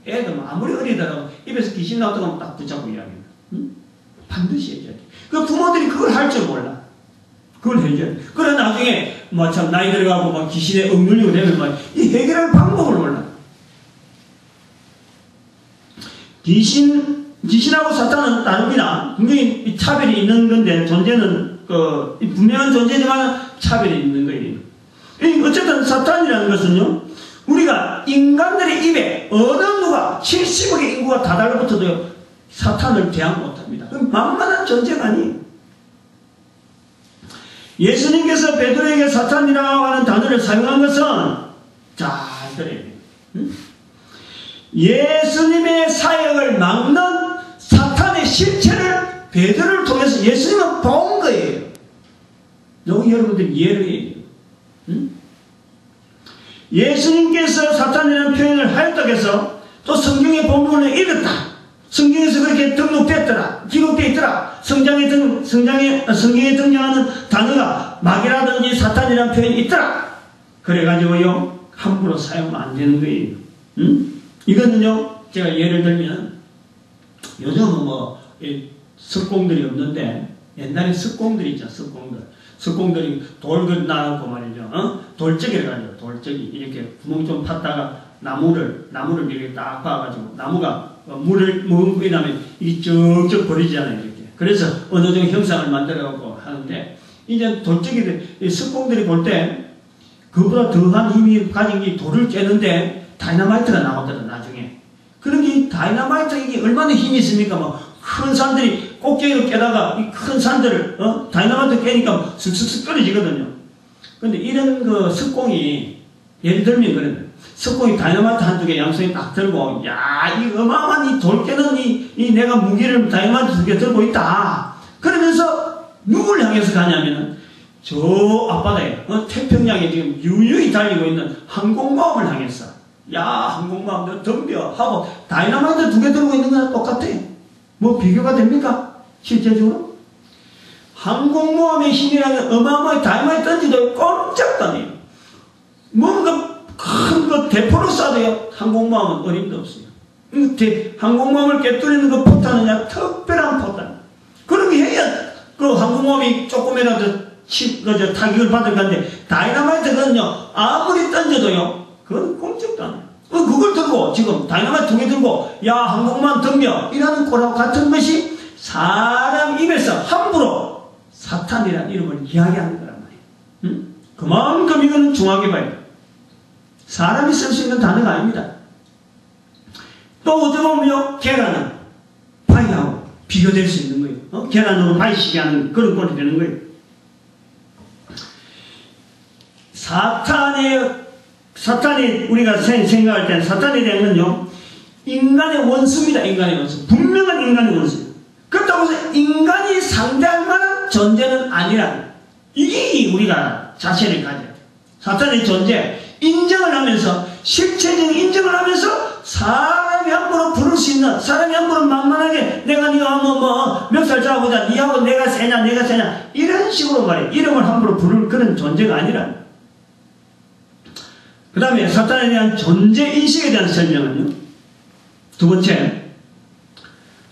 애들 아무리 어리더라도 입에서 귀신 나오다가 딱 붙잡고 이야기해요. 반드시 해줘야 돼. 그 부모들이 그걸 할 줄 몰라. 그걸 해줘야 돼. 그래, 나중에, 뭐 참, 나이 들어가고 막 귀신에 억눌리고 되면 막, 이 해결할 방법을 몰라. 귀신하고 사탄은 다릅니다. 분명히 차별이 있는 건데, 존재는, 분명한 존재지만 차별이 있는 거예요. 어쨌든 사탄이라는 것은요, 우리가 인간들의 입에 어느 누가 70억의 인구가 다 달라붙어도요, 사탄을 대항 못합니다. 그럼 만만한 존재가 아니에요. 예수님께서 베드로에게 사탄이라고 하는 단어를 사용한 것은 잘 들어야 돼요. 예수님의 사역을 막는 사탄의 실체를 베드로를 통해서 예수님은 본 거예요. 여기 여러분들 이해를 해야 돼요. 예수님께서 사탄이라는 표현을 하였다고 해서 또 성경의 본문을 읽었다. 성경에서 그렇게 등록됐더라. 기록되어 있더라. 성경에 등장하는 단어가 마귀라든지 사탄이라는 표현이 있더라. 그래가지고요, 함부로 사용하면 안 되는 거예요. 이거는요, 제가 예를 들면, 요즘은 뭐, 석공들이 없는데, 옛날에 석공들이 있죠, 석공들이 돌 나놓고 말이죠. 돌적이라 가지고, 돌적이. 이렇게 구멍 좀 팠다가 나무를 이렇게 딱 봐가지고, 나무가 물을 머금고 나면 이게 쭉쭉 버리잖아요, 이렇게. 그래서 어느 정도 형상을 만들어갖고 하는데, 이제 돌적이들, 석공들이 볼 때, 그보다 더한 힘이 가진 게 돌을 깨는데, 다이너마이트가 나오더라, 나중에. 그런 게, 다이너마이트 이게 얼마나 힘이 있습니까? 뭐, 큰 산들이 꼭대기로 깨다가 이 큰 산들을, 다이너마이트 깨니까 슥슥슥 떨어지거든요. 근데 이런 그 석공이, 예를 들면 그래. 석공이 다이너마이트 한두 개 양손에 딱 들고, 야, 이 어마어마한 이 돌 깨는 이 내가 무기를 다이너마이트 두 개 들고 있다. 그러면서 누굴 향해서 가냐면은, 저 앞바다에, 태평양에 지금 유유히 달리고 있는 항공모함을 향해서, 야, 항공모함 너 덤벼 하고 다이너마이트 두 개 들고 있는 거랑 똑같아. 뭐 비교가 됩니까? 실제적으로? 항공모함의 힘이라는 어마어마하게 다이너마이트 던지도 꼼짝도 안 해요. 뭔가 큰 거 대포로 쏴도요, 항공모함은 어림도 없어요. 항공모함을 깨뜨리는 그 포탄은 특별한 포탄. 그런 게 해야 그 항공모함이 조금이라도 타격을 받을 건데, 다이너마이트는요, 아무리 던져도요, 그건 꼼짝도 안 해요. 그걸 들고, 지금 다이너마이트 두 개 들고, 야, 항공모함 덤벼. 이라는 거랑 같은 것이 사람 입에서 함부로 사탄이라는 이름을 이야기하는 거란 말이에요. 그만큼 이거는 중하게 봐야 돼요. 사람이 쓸 수 있는 단어가 아닙니다. 또 어떻게 보면 계란은 바위하고 비교될 수 있는 거예요. 계란으로 바위시게 하는 그런 꼴이 되는 거예요. 사탄이 우리가 생각할 때는 사탄에 대한 건요, 인간의 원수입니다. 인간의 원수. 분명한 인간의 원수입니다. 그렇다고 해서 인간이 상대할 만한 존재는 아니라 이게 우리가 자세를 가져요. 사탄의 존재 인정을 하면서 실체적인 인정을 하면서 사람이 함부로 부를 수 있는, 사람이 함부로 만만하게 내가 네가 몇 살 차보다 니하고 내가 세냐 이런 식으로 말해 이름을 함부로 부를 그런 존재가 아니라. 그 다음에 사탄에 대한 존재인식에 대한 설명은요, 두 번째,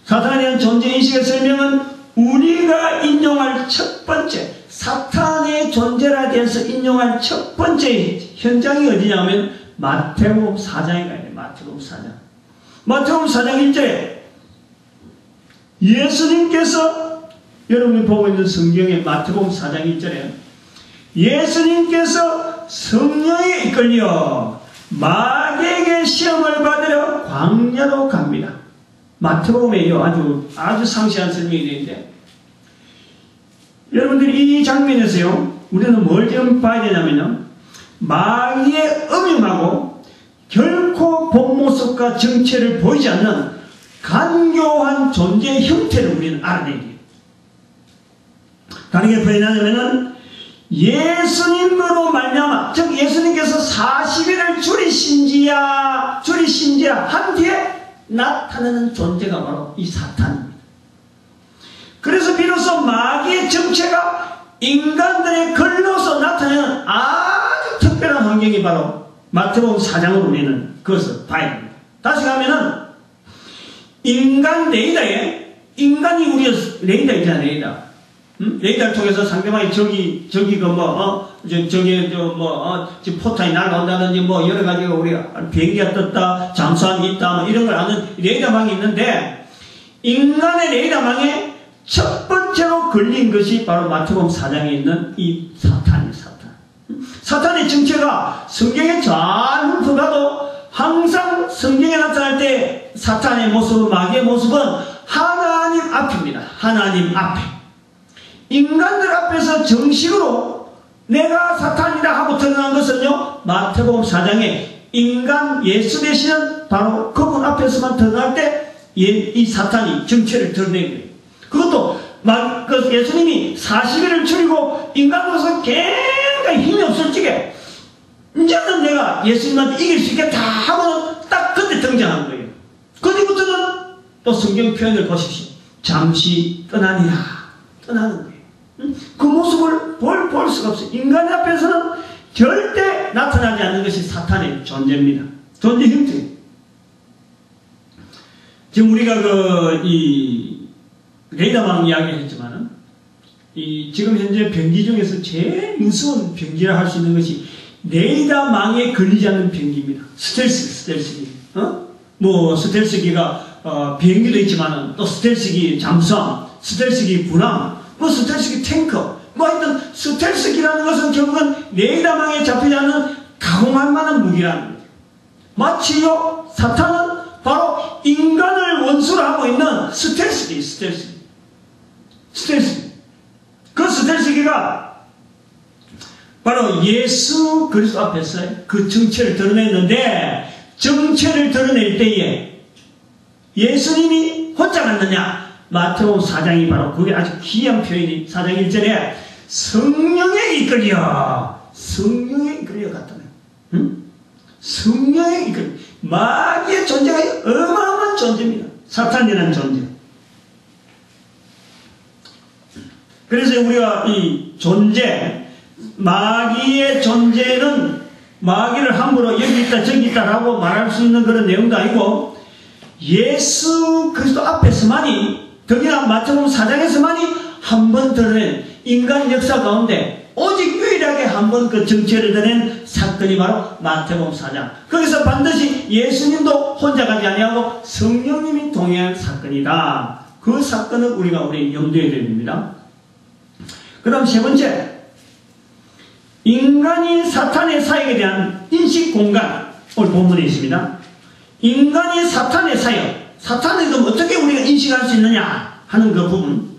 사탄에 대한 존재인식의 설명은 우리가 인용할 첫 번째, 사탄의 존재에 대해서 인용할 첫 번째 현장이 어디냐면 마태복음 4장에 가야 돼요. 마태복음 4장. 마태복음 4장 1절에 예수님께서, 여러분이 보고 있는 성경의 마태복음 4장 1절에 예수님께서 성령에 이끌려 마귀에게 시험을 받으려 광야로 갑니다. 마태복음에 아주 상세한 설명이 되는데, 여러분들이 이 장면에서요, 우리는 뭘 좀 봐야 되냐면요, 마귀의 음흉하고 결코 본 모습과 정체를 보이지 않는 간교한 존재의 형태를 우리는 알아내야 돼요. 다르게 표현하자면은 예수님으로 말미암아, 즉 예수님께서 40일을 줄이신지야 한 뒤에 나타나는 존재가 바로 이 사탄입니다. 그래서 비로소 마귀의 정체가 인간들의 걸러서 나타내는 아주 특별한 환경이 바로 마태복음 4장으로 우리는 그것을 봐야 됩니다. 다시 가면은 인간 레이더에, 인간이 우리 레이더 있잖아, 레이더. 레이더를 통해서 상대방이 지금 포탄이 날아온다든지 여러 가지가 우리가 비행기가 떴다, 잠수함이 있다, 이런 걸 아는 레이더망이 있는데, 인간의 레이더망에 첫 번째로 걸린 것이 바로 마태복음 4장에 있는 이 사탄이에요, 사탄. 사탄의 정체가 성경에 잘 훑어가도 항상 성경에 나타날 때 사탄의 모습, 마귀의 모습은 하나님 앞입니다. 하나님 앞에. 인간들 앞에서 정식으로 내가 사탄이다 하고 드러난 것은요, 마태복음 4장에 인간 예수 되시는 바로 그분 앞에서만 드러날 때 이 사탄이 정체를 드러낸 거예요. 그것도 예수님이 40일을 줄이고 인간으로서 굉장히 힘이 없을 적에 이제는 내가 예수님한테 이길 수 있겠다 하고는 딱 그때 등장한 거예요. 그뒤부터는 또 성경 표현을 보십시오. 잠시 떠나는 거예요. 그 모습을 볼 수가 없어요. 인간 앞에서는 절대 나타나지 않는 것이 사탄의 존재입니다. 존재 형태. 지금 우리가 레이더망 이야기 했지만은, 지금 현재 병기 중에서 제일 무서운 병기라 할 수 있는 것이 레이더망에 걸리지 않는 병기입니다. 스텔스기. 스텔스기가, 비행기도 있지만은, 또 스텔스기 잠수함, 스텔스기 군함, 스텔스기 탱커, 하여튼, 스텔스기라는 것은 결국은 레이더망에 잡히지 않는 가공할 만한 무기라는 거예요. 마치요, 사탄은 바로 인간을 원수로 하고 있는 스텔스기. 그 스텔스기가 바로 예수 그리스도 앞에서 그 정체를 드러냈는데, 정체를 드러낼 때에 예수님이 혼자 갔느냐? 마태복음 4장이 바로 그게 아주 귀한 표현이 4장 1절에 성령에 이끌려 갔다네. 성령에 이끌려. 마귀의 존재가 어마어마한 존재입니다. 사탄이라는 존재. 그래서 우리가 이 존재, 마귀의 존재는 마귀를 함부로 여기 있다 저기 있다라고 말할 수 있는 그런 내용도 아니고, 예수 그리스도 앞에서만이, 특히나 마태복음 4장에서만이 한 번 드러낸 인간 역사 가운데 오직 유일하게 한 번 그 정체를 드러낸 사건이 바로 마태복음 4장. 거기서 반드시 예수님도 혼자 가지 아니하고 성령님이 동행한 사건이다. 그 사건은 우리가 우리 염두에 둬야 됩니다. 그 다음 세 번째, 인간이 사탄의 사역에 대한 인식 공간, 오늘 본문에 있습니다. 인간이 사탄의 사역, 사탄을 그럼 어떻게 우리가 인식할 수 있느냐 하는 그 부분.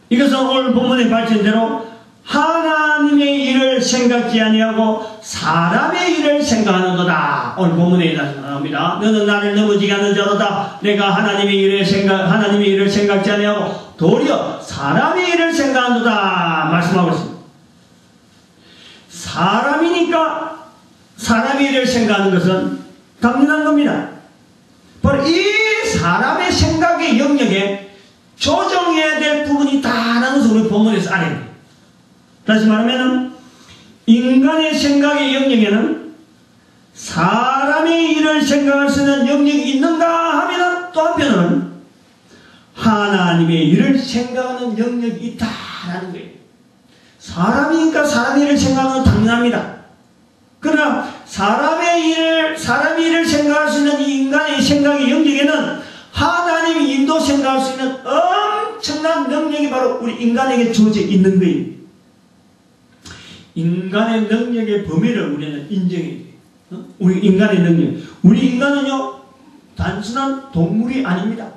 이것은 오늘 본문에 밝힌 대로 하나님의 일을 생각지 아니하고 사람의 일을 생각하는도다. 오늘 본문에 나옵니다. 너는 나를 넘어지게 하는 자로다. 내가 하나님의 일을 생각지 아니하고 도리어 사람의 일을 생각하는도다 말씀하고 있습니다. 사람이니까 사람의 일을 생각하는 것은 당연한 겁니다. 바로 이 사람의 생각의 영역에 조정해야 될 부분이 있다는 것을 우리 본문에서 알아야 돼요. 다시 말하면 인간의 생각의 영역에는 사람의 일을 생각할 수 있는 영역이 있는가 하면 또 한편으로는 하나님의 일을 생각하는 영역이 있다라는 거예요. 사람이니까 사람의 일을 생각하는 건 당연합니다. 그러나 사람의 일을 생각할 수 있는 이 인간의 생각의 영역에는 하나님이 인도 생각할 수 있는 엄청난 능력이 바로 우리 인간에게 주어져 있는 거예요. 인간의 능력의 범위를 우리는 인정해야 돼요. 우리 인간의 능력. 우리 인간은요, 단순한 동물이 아닙니다.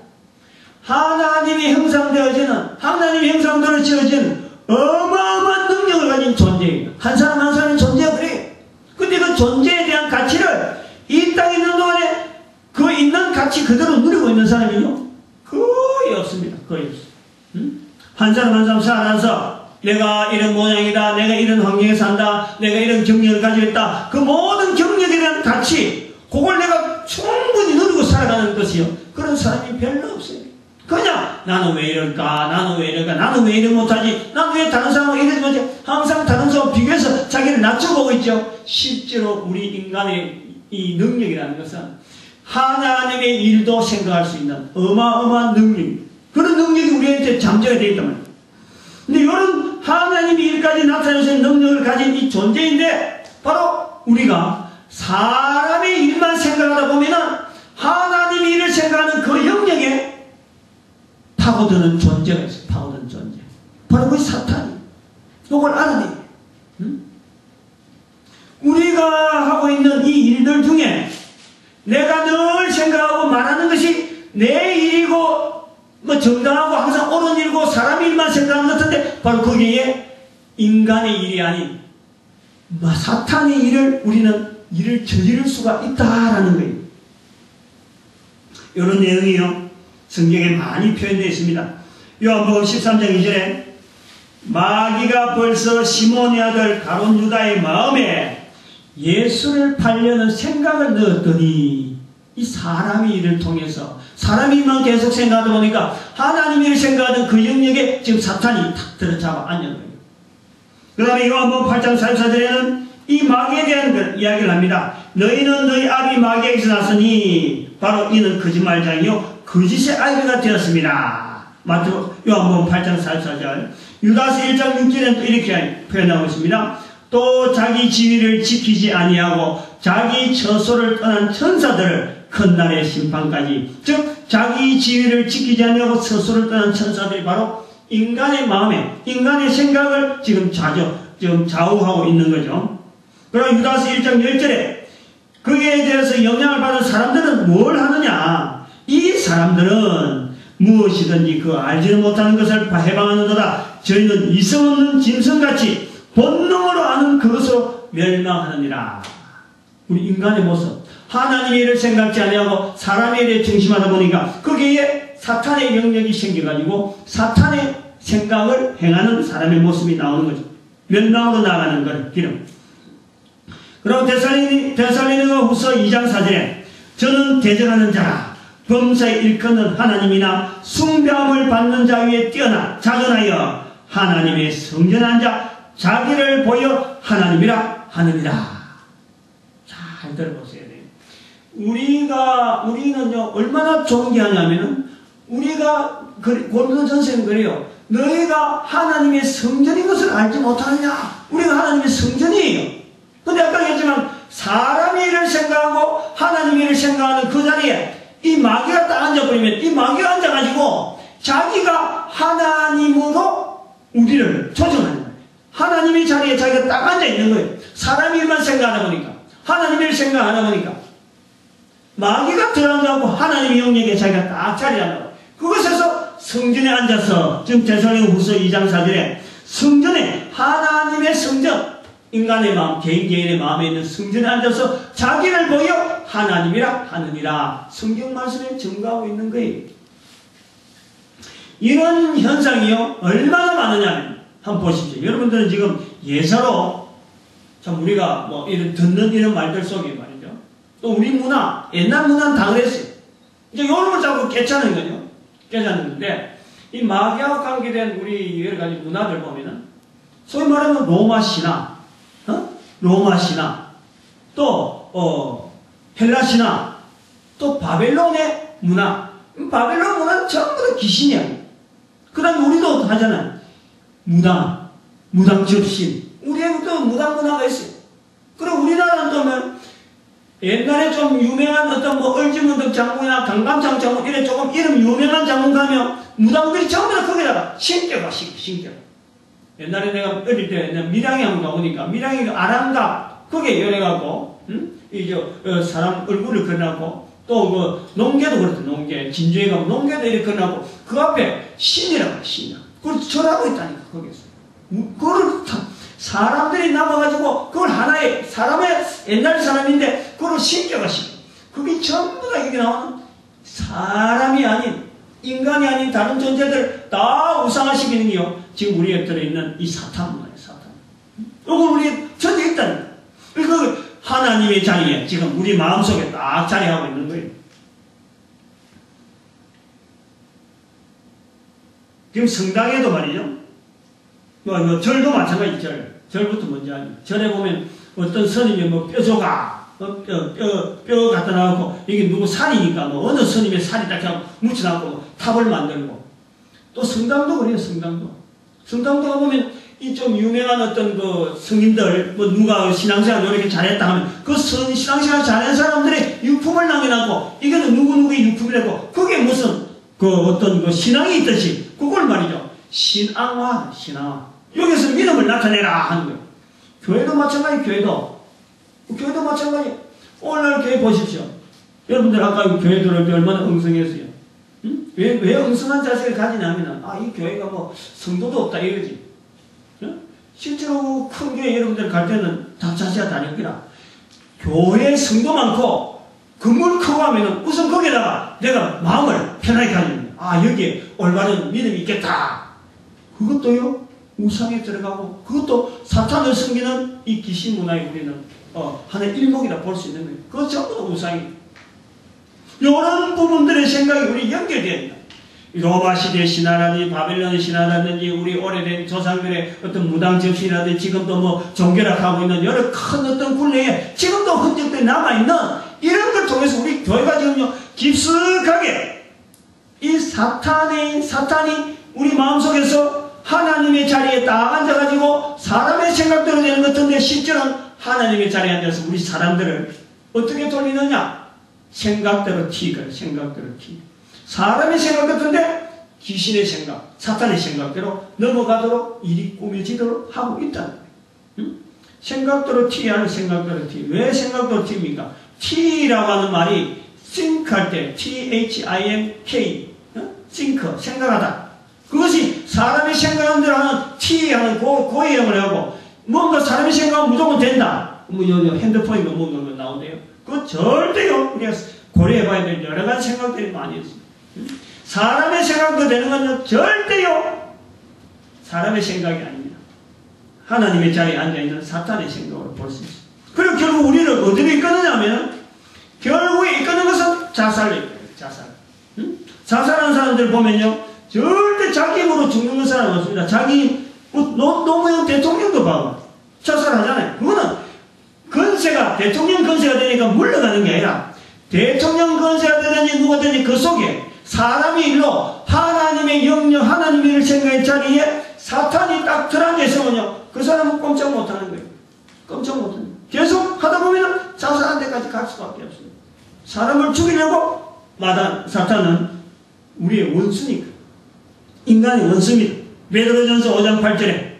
하나님의 형상대로 지어진 어마어마한 능력을 가진 존재예요. 한 사람 한 사람의 존재가 그래요. 근데 그 존재에 대한 가치를 이 땅에 있는 동안에 그 있는 가치 그대로 누리고 있는 사람이요? 거의 없습니다. 거의 없어요. 한 사람 한 사람 살아서 내가 이런 모양이다, 내가 이런 환경에 산다, 내가 이런 경력을 가지고 있다. 그 모든 경력에 대한 가치, 그걸 내가 충분히 누리고 살아가는 것이요. 그런 사람이 별로 없어요. 그냥 나는 왜 이럴까, 나는 왜 이래 못하지, 나는 왜 다른 사람하고 이러지 못하지. 항상 다른 사람하고 비교해서 자기를 낮춰보고 있죠. 실제로 우리 인간의 이 능력이라는 것은 하나님의 일도 생각할 수 있는 어마어마한 능력, 그런 능력이 우리한테 잠재가 되어 있단 말이에요. 근데 이런 하나님의 일까지 나타낼 수 있는 능력을 가진 이 존재인데 바로 우리가 사람의 일만 생각하다 보면은 하나님의 일을 생각하는 그 영역에 파고드는 존재가 있어요. 파고드는 존재. 바로 그 사탄이. 이걸 알아내요. 우리가 하고 있는 이 일들 중에 내가 늘 생각하고 말하는 것이 내 일이고 뭐 정당하고 항상 옳은 일이고 사람 일만 생각하는 것 같은데 바로 거기에 인간의 일이 아닌 사탄의 일을 우리는 일을 저지를 수가 있다라는 거예요. 이런 내용이요 성경에 많이 표현되어 있습니다. 요한복음 13장 2절에 마귀가 벌써 시몬의 아들 가룟 유다의 마음에 예수를 팔려는 생각을 넣었더니 이 사람의 일을 통해서 사람의 일만 계속 생각하다 보니까 하나님의 일을 생각하던 그 영역에 지금 사탄이 탁 들어잡아 앉는 거예요. 그 다음에 요한복음 8장 44절에는 이 마귀에 대한 이야기를 합니다. 너희는 너희 아비 마귀에게서 났으니 바로 이는 거짓말장이요 거짓의 아이가 되었습니다. 요한복음 8장 44절. 유다서 1장 6절에는 또 이렇게 표현하고 있습니다. 또 자기 지위를 지키지 아니하고 자기 처소를 떠난 천사들을 큰 날의 심판까지, 즉 자기 지위를 지키지 아니하고 처소를 떠난 천사들이 바로 인간의 마음에 인간의 생각을 지금 좌우하고 있는 거죠. 그럼 유다서 1장 10절에 거기에 대해서 영향을 받은 사람들은 뭘 하느냐, 이 사람들은 무엇이든지 그 알지는 못하는 것을 해방하는도다. 저희는 이성 없는 짐승같이 본능으로 아는 그것으로 멸망하느니라. 우리 인간의 모습, 하나님의 일을 생각지 아니하고 사람의 일에 중심하다 보니까 거기에 사탄의 영역이 생겨가지고 사탄의 생각을 행하는 사람의 모습이 나오는 거죠. 멸망으로 나가는 걸 기름. 그리고 데살로니가 후서 2장 4절에 저는 대적하는 자라 범사에 일컫는 하나님이나 숭배함을 받는 자 위에 뛰어나 자전하여 하나님의 성전한 자 자기를 보여 하나님이라 하느니라. 잘 들어보세요. 우리는요 얼마나 존귀하냐면은 우리가 고린도전서는 그래요. 너희가 하나님의 성전인 것을 알지 못하느냐. 우리가 하나님의 성전이에요. 근데 아까 얘기했지만 사람의 일을 생각하고 하나님의 일을 생각하는 그 자리에 이 마귀가 딱 앉아버리면 이 마귀가 앉아가지고 자기가 하나님으로 우리를 조정하는 거예요. 하나님의 자리에 자기가 딱 앉아있는 거예요. 사람의 일만 생각하다 보니까, 하나님의 일을 생각하다 보니까 마귀가 들어앉아고 하나님의 영역에 자기가 딱 자리한다고. 그것에서 성전에 앉아서 지금 데살로니가 후서 2장 4절에 성전에 하나님의 성전, 인간의 마음, 개인의 마음에 있는 성전에 앉아서 자기를 보여 하나님이라 하느니라. 성경 말씀에 증거하고 있는 거예요. 이런 현상이요 얼마나 많으냐면 한번 보십시오. 여러분들은 지금 예사로 참 우리가 뭐 이런 듣는 이런 말들 속에 말이죠. 또 우리 문화, 옛날 문화는 다 그랬어요. 이제 이런 걸 자꾸 깨차는 거죠. 깨닫는데 이 마귀하고 관계된 우리 여러 가지 문화들 보면은 소위 말하면 로마 신화, 로마 신화, 또 헬라 신화, 또 바벨론의 문화. 바벨론 문화는 전부 다 귀신이야. 그 다음에 우리도 하잖아요. 무당 접신. 우리에도 무당 문화가 있어요. 그리고 우리나라는 또 옛날에 좀 유명한 어떤 뭐 얼지문덕 장군이나 강감장 장군 이래 조금 이름 유명한 장군 가면 무당들이 전부 다 거기다가 신격화 신격화. 옛날에 내가 어릴 때 밀양에 한번 가보니까 밀양이 아랑갑 거기에 열해갖고 사람 얼굴을 그려놨고 또 그 농계도 그렇다. 농계 진주에 가면 농계도 이렇게 그려놨고 그 앞에 신이라고 신이야. 그걸 절하고 있다니까 거기에서. 그걸 사람들이 남아가지고 그걸 하나의 사람의 옛날 사람인데 그걸 신격화시켜. 그게 전부 다 여기 나오는 사람이 아닌 인간이 아닌 다른 존재들 다 우상화시키는 게요. 지금 우리에 들어있는 이 사탄 문화예요. 사탄. 이걸 우리에 전혀 있다니까. 그 하나님의 자리에 지금 우리 마음속에 딱 자리하고 있는 거예요. 지금 성당에도 말이죠. 뭐 절도 마찬가지. 절부터 먼저 하죠. 절에 보면 어떤 스님이 뭐 뼈조각 뼈 갖다 놔갖고 이게 누구 살이니까 뭐 어느 스님의 살이 딱 하고 묻혀놨고 뭐 탑을 만들고 또 성당도 그래요. 성당도 가보면 이 좀 유명한 어떤 그 성인들 뭐 누가 신앙생활 이렇게 잘했다 하면 그 신앙생활 잘한 사람들의 유품을 남겨놨고 이거는 누구누구의 유품이라고 그게 무슨 그 어떤 그 신앙이 있듯이 그걸 말이죠. 신앙화. 여기서 믿음을 나타내라 하는 거예요. 교회도 마찬가지. 교회도 마찬가지. 오늘날 교회 보십시오. 여러분들 아까 교회 들어올 때 얼마나 엉성했어요. 응? 왜 엉성한 자세를 가지냐면 이 교회가 뭐 성도도 없다 이러지. 응? 실제로 큰 교회 여러분들 갈 때는 다 자세가 다니더라. 교회에 성도 많고 건물 크고 하면은 우선 거기다가 내가 마음을 편하게 가지는 여기에 올바른 믿음이 있겠다. 그것도요 우상에 들어가고 그것도 사탄을 섬기는 이 귀신 문화에 우리는 하나의 일목이라 볼 수 있는 거예요. 그것 전부 다 우상이. 이런 부분들의 생각이 우리 연결되어 있다. 로마 시대 신화라든지 바벨론 신화라든지 우리 오래된 조상들의 어떤 무당 접신이라든지 지금도 뭐 종교락하고 있는 여러 큰 어떤 굴레에 지금도 흔적들이 남아있는 이런 걸 통해서 우리 교회가 지금요 깊숙하게 이 사탄이 우리 마음속에서 하나님의 자리에 딱 앉아가지고 사람의 생각대로 되는 것 같은데 실제로는 하나님의 자리에 앉아서 우리 사람들을 어떻게 돌리느냐? 생각대로 튀거든. 생각대로 튀. 사람의 생각 같은데 귀신의 생각, 사탄의 생각대로 넘어가도록 일이 꾸며지도록 하고 있다는 거예요. 응? 생각대로 튀하는 생각대로 튀. 왜 생각대로 튀입니까? T라고 하는 말이 think 할 때 T-H-I-N-K think, 생각하다. 그것이 사람이 생각하는 대로 하는 T하는 그 이름을 하고 뭔가 사람이 생각하면 무조건 된다. 뭐 핸드폰이 뭔가 나오네요. 그거 절대요. 우리가 고려해봐야 될 여러 가지 생각들이 많이 있습니다. 사람의 생각도 되는 건 절대요. 사람의 생각이 아닙니다. 하나님의 자리에 앉아있는 사탄의 생각으로 볼 수 있습니다. 그리고 결국 우리를 어디로 이끄느냐면 결국에 이끄는 것은 자살로 이끌어요. 자살. 자살하는 사람들 보면요. 절대 자기 힘으로 죽는 사람은 없습니다. 자기 노무현 대통령도 봐봐. 자살하잖아요. 그거는 건세가 대통령 건세가 되니까 물러가는 게 아니라 대통령 건세가 되든지 누가 되든지 그 속에 사람이 일로 하나님의 영역 하나님의 일 생각의 자리에 사탄이 딱 들어앉아 있으면요 그 사람은 꼼짝 못하는 거예요. 꼼짝 못하는 거예요. 계속 하다 보면 자살한 데까지 갈 수밖에 없어요. 사람을 죽이려고 마단 사탄은 우리의 원수니까 인간의 원수입니다. 베드로전서 5장 8절에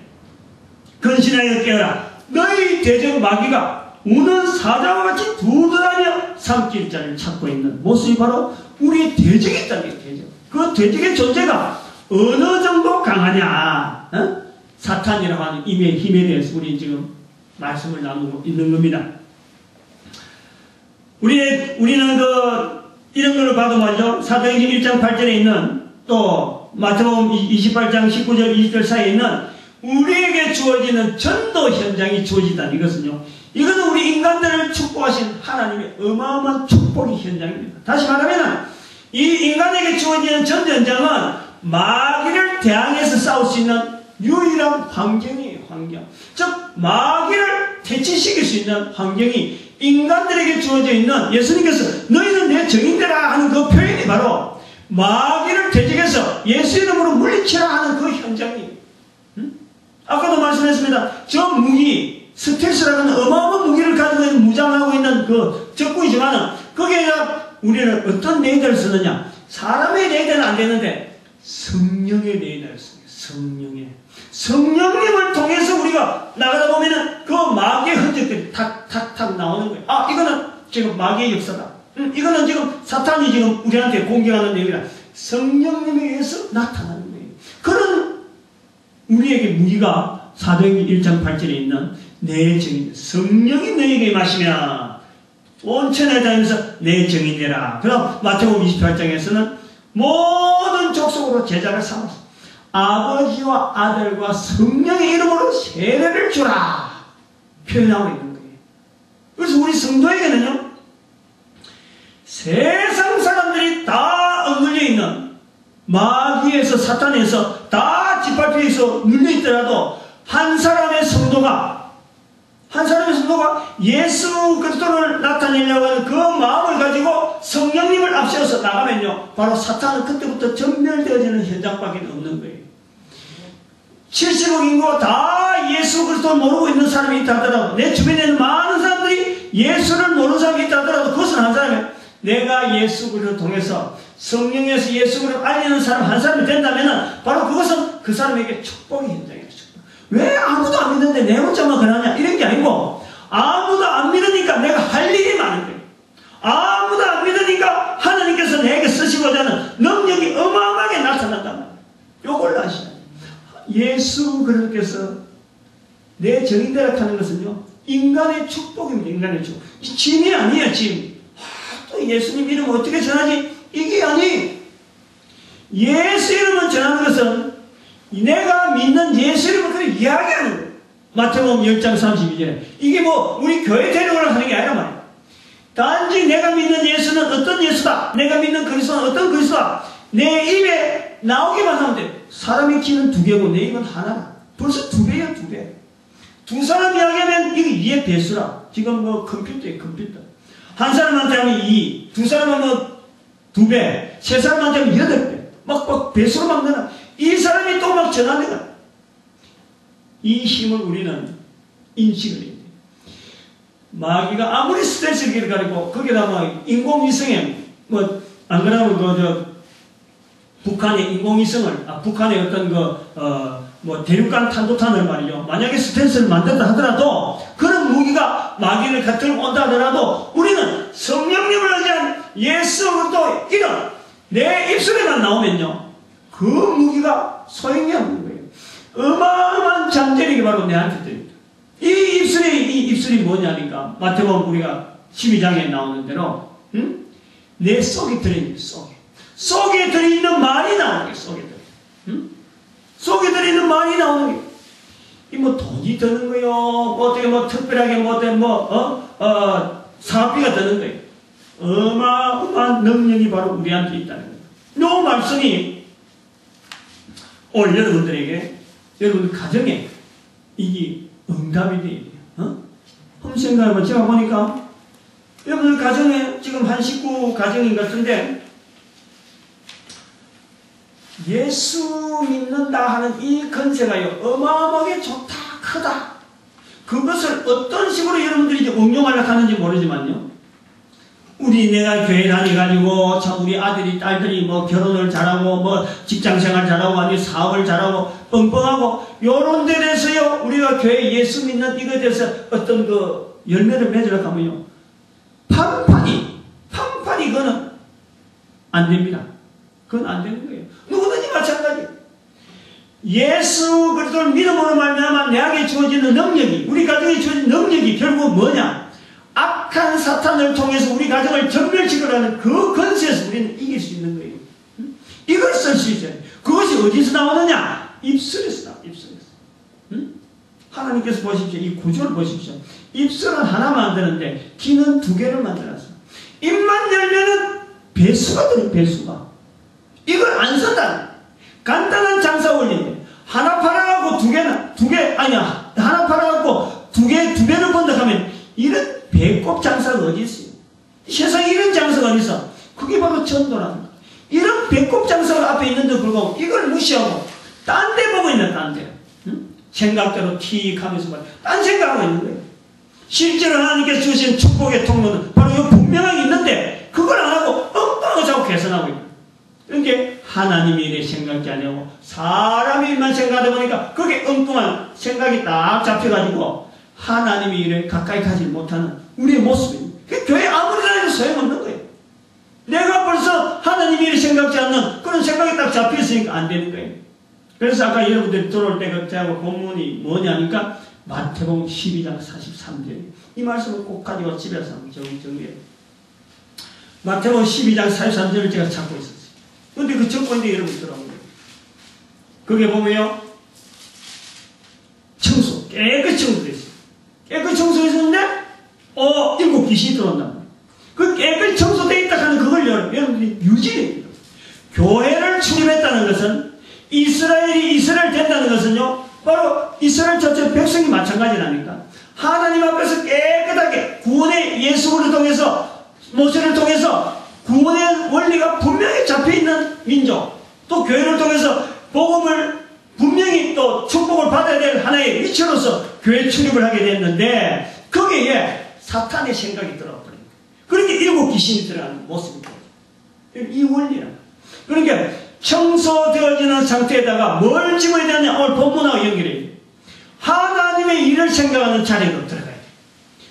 근신하여 깨어라 너희 대적 마귀가 우는 사자와 같이 두드러며 삼킬 자를 찾고 있는 모습이 바로 우리의 대적이 있다는 게 대적. 그 대적의 존재가 어느 정도 강하냐? 사탄이라고 하는 임의 힘에 대해서 우리 지금 말씀을 나누고 있는 겁니다. 우리는 이런 걸 봐도 말이죠. 사도행전 1장 8절에 있는 또 마태복음 28장 19절 20절 사이에 있는 우리에게 주어지는 전도 현장이 주어지다는 이것은요. 이것은 우리 인간들을 축복하신 하나님의 어마어마한 축복의 현장입니다. 다시 말하면 이 인간에게 주어지는 전도 현장은 마귀를 대항해서 싸울 수 있는 유일한 환경이에요. 환경. 즉 마귀를 퇴치시킬 수 있는 환경이 인간들에게 주어져 있는 예수님께서 너희는 내 증인되라 하는 그 표현이 바로 마귀를 퇴직해서 예수 이름으로 물리치라 하는 그 현장이에요. 아까도 말씀했습니다. 저 무기, 스텔스라는 어마어마한 무기를 가지고 있는, 무장하고 있는 그 적군이지만은 거기에 우리는 어떤 레이더를 쓰느냐? 사람의 레이더는 안 되는데 성령의 레이더를 씁니다. 성령님을 통해서 우리가 나가다 보면은 그 마귀의 흔적들이 탁탁탁 나오는 거예요. 아, 이거는 지금 마귀의 역사다. 이거는 지금 사탄이 지금 우리한테 공격하는 내용이라 성령님에 의해서 나타나는 거예요. 그런 우리에게 무기가 사도행전 1장 8절에 있는 내 증인, 성령이 너에게 임하시면 온 천하에 다니면서 내 증인되라. 그럼 마태복음 28장에서는 모든 족속으로 제자를 삼아서 아버지와 아들과 성령의 이름으로 세례를 주라 표현하고 있는 거예요. 그래서 우리 성도에게는요, 세상 사람들이 다 얽눌려 있는 마귀에서 사탄에서 다 짓밟혀서 눌려 있더라도 한 사람의 성도가 예수 그리스도를 나타내려고 하는 그 마음을 가지고 성령님을 앞세워서 나가면요, 바로 사탄은 그때부터 전멸되어지는 현장밖에 없는 거예요. 70억 인구가 다 예수 그리스도를 모르고 있는 사람이 있다 하더라도, 내 주변에 있는 많은 사람들이 예수를 모르는 사람이 있다 하더라도, 그것은 한 사람이 내가 예수 그리스도를 통해서 성령에서 예수 그리스도를 알리는 사람 한 사람이 된다면 바로 그것은 그 사람에게 축복의 현장이에요. 왜 아무도 안 믿는데 내 혼자만 그러냐, 이런 게 아니고, 아무도 안 믿으니까 내가 할 일이 많은 거예요. 아무도 안 믿으니까 하나님께서 내게 쓰시고자 하는 능력이 어마어마하게 나타난단 말이에요. 요걸 아시나요? 예수 그리스도께서 내 정인되라 하는 것은요, 인간의 축복입니다. 인간의 축복. 짐이 아니에요. 짐. 또 예수님 이름 어떻게 전하지? 이게 아니. 예수 이름을 전하는 것은 내가 믿는 예수 이름을 그렇게 이야기하는 거예요. 마태복음 10장 32절에 이게 뭐 우리 교회 데려오라고 하는 게 아니란 말이에요. 단지 내가 믿는 예수는 어떤 예수다, 내가 믿는 그리스도는 어떤 그리스도다, 내 입에 나오기만 하면 돼. 사람의 귀는 2개고 내 입은 하나다. 벌써 2배야, 2배. 두 사람 이야기하면 이게 2의 배수라. 지금 뭐 컴퓨터에 컴퓨터. 한 사람한테 하면 2, 두 사람하면 2배, 세 사람한테 하면 8배. 막 배수로 막 내놔. 이 사람이 또 막 전하는 거야. 이 힘을 우리는 인식을 해야 돼. 마귀가 아무리 스트레스를 가지고 거기다 뭐 인공위성에 뭐 안 그러면 북한의 인공위성을 북한의 어떤 뭐 대륙간 탄도탄을 말이죠. 만약에 스텔스를 만든다 하더라도 그런 무기가 마귀를 들고 온다 하더라도 우리는 성령님을 의지한 예수 그리스도 이름 내 입술에만 나오면요, 그 무기가 소용이 없는 거예요. 어마어마한 잠재력이 바로 내한테 됩니다. 이 입술이 뭐냐니까 마태복음 우리가 12장에 나오는 대로 내 속에 들어있는 속에 들어있는 말이 나오는 거예요. 속에 들어있는 말이 나오는 거예요. 이 뭐 돈이 드는 거요, 뭐 어떻게 뭐 특별하게 사업비가 드는 거예요. 어마어마한 능력이 바로 우리한테 있다는 거예요. 이 말씀이 오늘 여러분들에게, 여러분 가정에 이게 응답이 돼야 돼요. 한번 생각해보면 제가 보니까 여러분들 가정에 지금 한 식구 가정인 것 같은데 예수 믿는다 하는 이 건세가요, 어마어마하게 좋다, 크다. 그것을 어떤 식으로 여러분들이 이제 응용하려고 하는지 모르지만요, 내가 교회 다니가지고 참 우리 아들이 딸들이 뭐 결혼을 잘하고 뭐 직장생활 잘하고 아니 사업을 잘하고 뻥뻥하고 요런 데 대해서요, 우리가 교회 예수 믿는 이거에 대해서 어떤 그 열매를 맺으려고 하면요, 판판이 그거는 안 됩니다. 그건 안 되는 거예요. 누구든지 마찬가지. 예수 그리스도를 믿음으로 말미암아 내게 주어지는 능력이, 우리 가정에 주어진 능력이 결국 뭐냐? 악한 사탄을 통해서 우리 가정을 전멸시키려는 그 권세에서 우리는 이길 수 있는 거예요. 이걸 쓸 수 있어요. 그것이 어디서 나오느냐? 입술에서 나와요. 입술에서. 하나님께서 보십시오. 이 구조를 보십시오. 입술은 하나만 만드는데 귀는 두 개를 만들었어. 입만 열면은 배수가 들어요. 배수가. 이걸 안 쓴다. 간단한 장사 원리인데 하나 팔아갖고 하나 팔아갖고 두 배를 번다 하면 이런 배꼽 장사가 어디 있어요? 세상에 이런 장사가 어디 있어? 그게 바로 전도라는 거야. 이런 배꼽 장사가 앞에 있는데 불구하고 이걸 무시하고 딴 데 보고 있는 딴 데. 생각대로 틱 하면서 딴 생각하고 있는 거예요. 실제로 하나님께서 주신 축복의 통로는 바로 이 분명하게 있는데 그걸 안 하고 엉뚱하게 자꾸 개선하고 있는 거예요. 그러니까 하나님의 일에 생각지 않냐고 사람의 일만 생각하다 보니까 그게 엉뚱한 생각이 딱 잡혀가지고 하나님의 일에 가까이 가지 못하는 우리의 모습입니다. 교회 아무리 다녀도 소용없는 거예요. 내가 벌써 하나님의 일에 생각지 않는 그런 생각이 딱 잡혀있으니까 안 되는 거예요. 그래서 아까 여러분들이 들어올 때 그때하고 본문이 뭐냐니까 마태복음 12장 43절 이 말씀을 꼭 가지고 집에서 정리해요. 마태복음 12장 43절을 제가 찾고 있었어요. 근데 그 적본인데 여러분 들어오는 거예요. 거기에 보면요 청소, 깨끗이 청소되어 있어요. 깨끗이 청소했었는데 7 귀신이 들어온다. 그 깨끗이 청소되어 있다 하는 그걸 여러분들이 유지해요. 교회를 출입했다는 것은 이스라엘이 이스라엘 된다는 것은요 바로 이스라엘 전체 백성이 마찬가지라니까 하나님 앞에서 깨끗하게 구원의 예수를 통해서 모세를 통해서 구원의 원리가 분명히 잡혀있는 민족 또 교회를 통해서 복음을 분명히 또 축복을 받아야 될 하나의 위치로서 교회 출입을 하게 됐는데 거기에 사탄의 생각이 들어버린 거예요. 그러니까 7 귀신이 들어가는 모습입니다. 이 원리라. 그러니까 청소되어지는 상태에다가 뭘 집어야 되느냐 오늘 본문하고 연결해요. 하나님의 일을 생각하는 자리로 들어가야 돼요.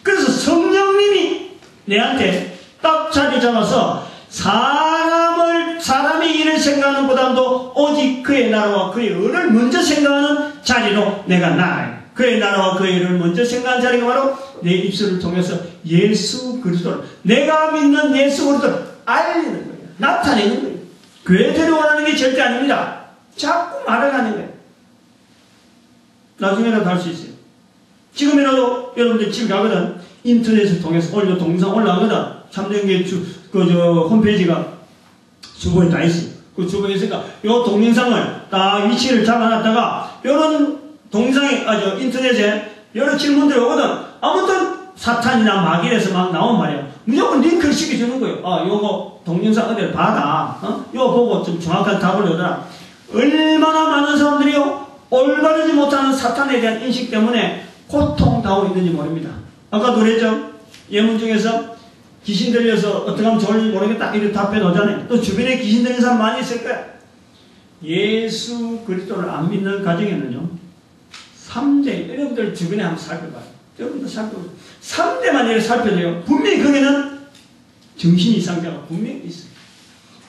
그래서 성령님이 내한테 딱 자리 잡아서 사람의 일을 생각하는 보다도 오직 그의 나라와 그의 의를 먼저 생각하는 자리로 내가 나아요. 그의 나라와 그의 의를 먼저 생각하는 자리가 바로 내 입술을 통해서 예수 그리스도를 내가 믿는 예수 그리스도를 알리는 거예요. 나타내는 거예요. 교회 데려오라는 게 절대 아닙니다. 자꾸 말하라는 거예요. 나중에라도 할 수 있어요. 지금이라도 여러분들 집에 가거든 인터넷을 통해서 동영상 올라가거든 참정교회 홈페이지가 주보에 다 있어요. 그 주보에 있으니까 요 동영상을 딱 위치를 잡아놨다가 요런 동영상이 인터넷에 여러 질문들이 오거든. 아무튼 사탄이나 마귀에서 막 나온 말이야. 무조건 링크를 시켜주는 거예요. 요거 동영상 어디를 봐라. 요거 보고 좀 정확한 답을 얻어라. 얼마나 많은 사람들이요 올바르지 못하는 사탄에 대한 인식 때문에 고통당하고 있는지 모릅니다. 아까도 그랬죠. 예문 중에서 귀신 들려서 어떻게 하면 좋을지 모르겠다 이렇게 답변 오잖아요. 또 주변에 귀신 들린 사람 많이 있을 거야. 예수 그리스도를 안 믿는 가정에는요 3대 여러분들 주변에 한번 살펴봐요. 여러분들 살펴보세요. 3대만 이렇게 살펴줘요. 분명히 거기는 정신 이상자가 분명히 있어요.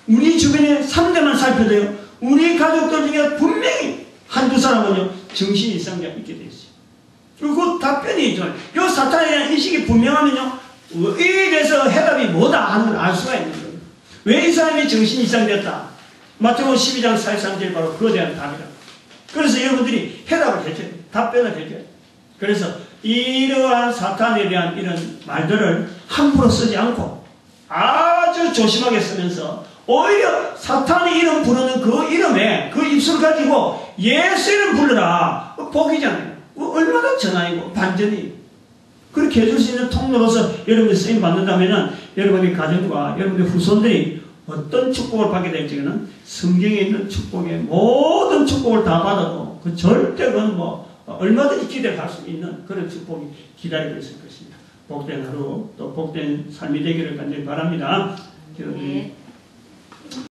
우리 주변에 3대만 살펴줘요. 우리 가족들 중에 분명히 한두 사람은요 정신 이상자가 있게 돼 있어요. 그리고 답변이 있죠. 요 사탄에 대한 인식이 분명하면요 이에 대해서 해답이 뭐다 하는 걸 알 수가 있는 거예요. 왜 이 사람이 정신 이상됐다? 마태복음 12장 43절 바로 그거에 대한 답이다. 그래서 여러분들이 해답을 해줘야 돼요. 답변을 해줘야 돼요. 그래서 이러한 사탄에 대한 이런 말들을 함부로 쓰지 않고 아주 조심하게 쓰면서 오히려 사탄의 이름 부르는 그 이름에 그 입술을 가지고 예수 이름 불러라. 복이잖아요. 얼마나 전화이고 반전이 그렇게 해줄 수 있는 통로로서 여러분이 쓰임 받는다면 여러분의 가정과 여러분의 후손들이 어떤 축복을 받게 될지는 성경에 있는 축복의 모든 축복을 다 받아도 그 절대 그건 얼마든지 기대할 수 있는 그런 축복이 기다리고 있을 것입니다. 복된 하루 또 복된 삶이 되기를 간절히 바랍니다. 네.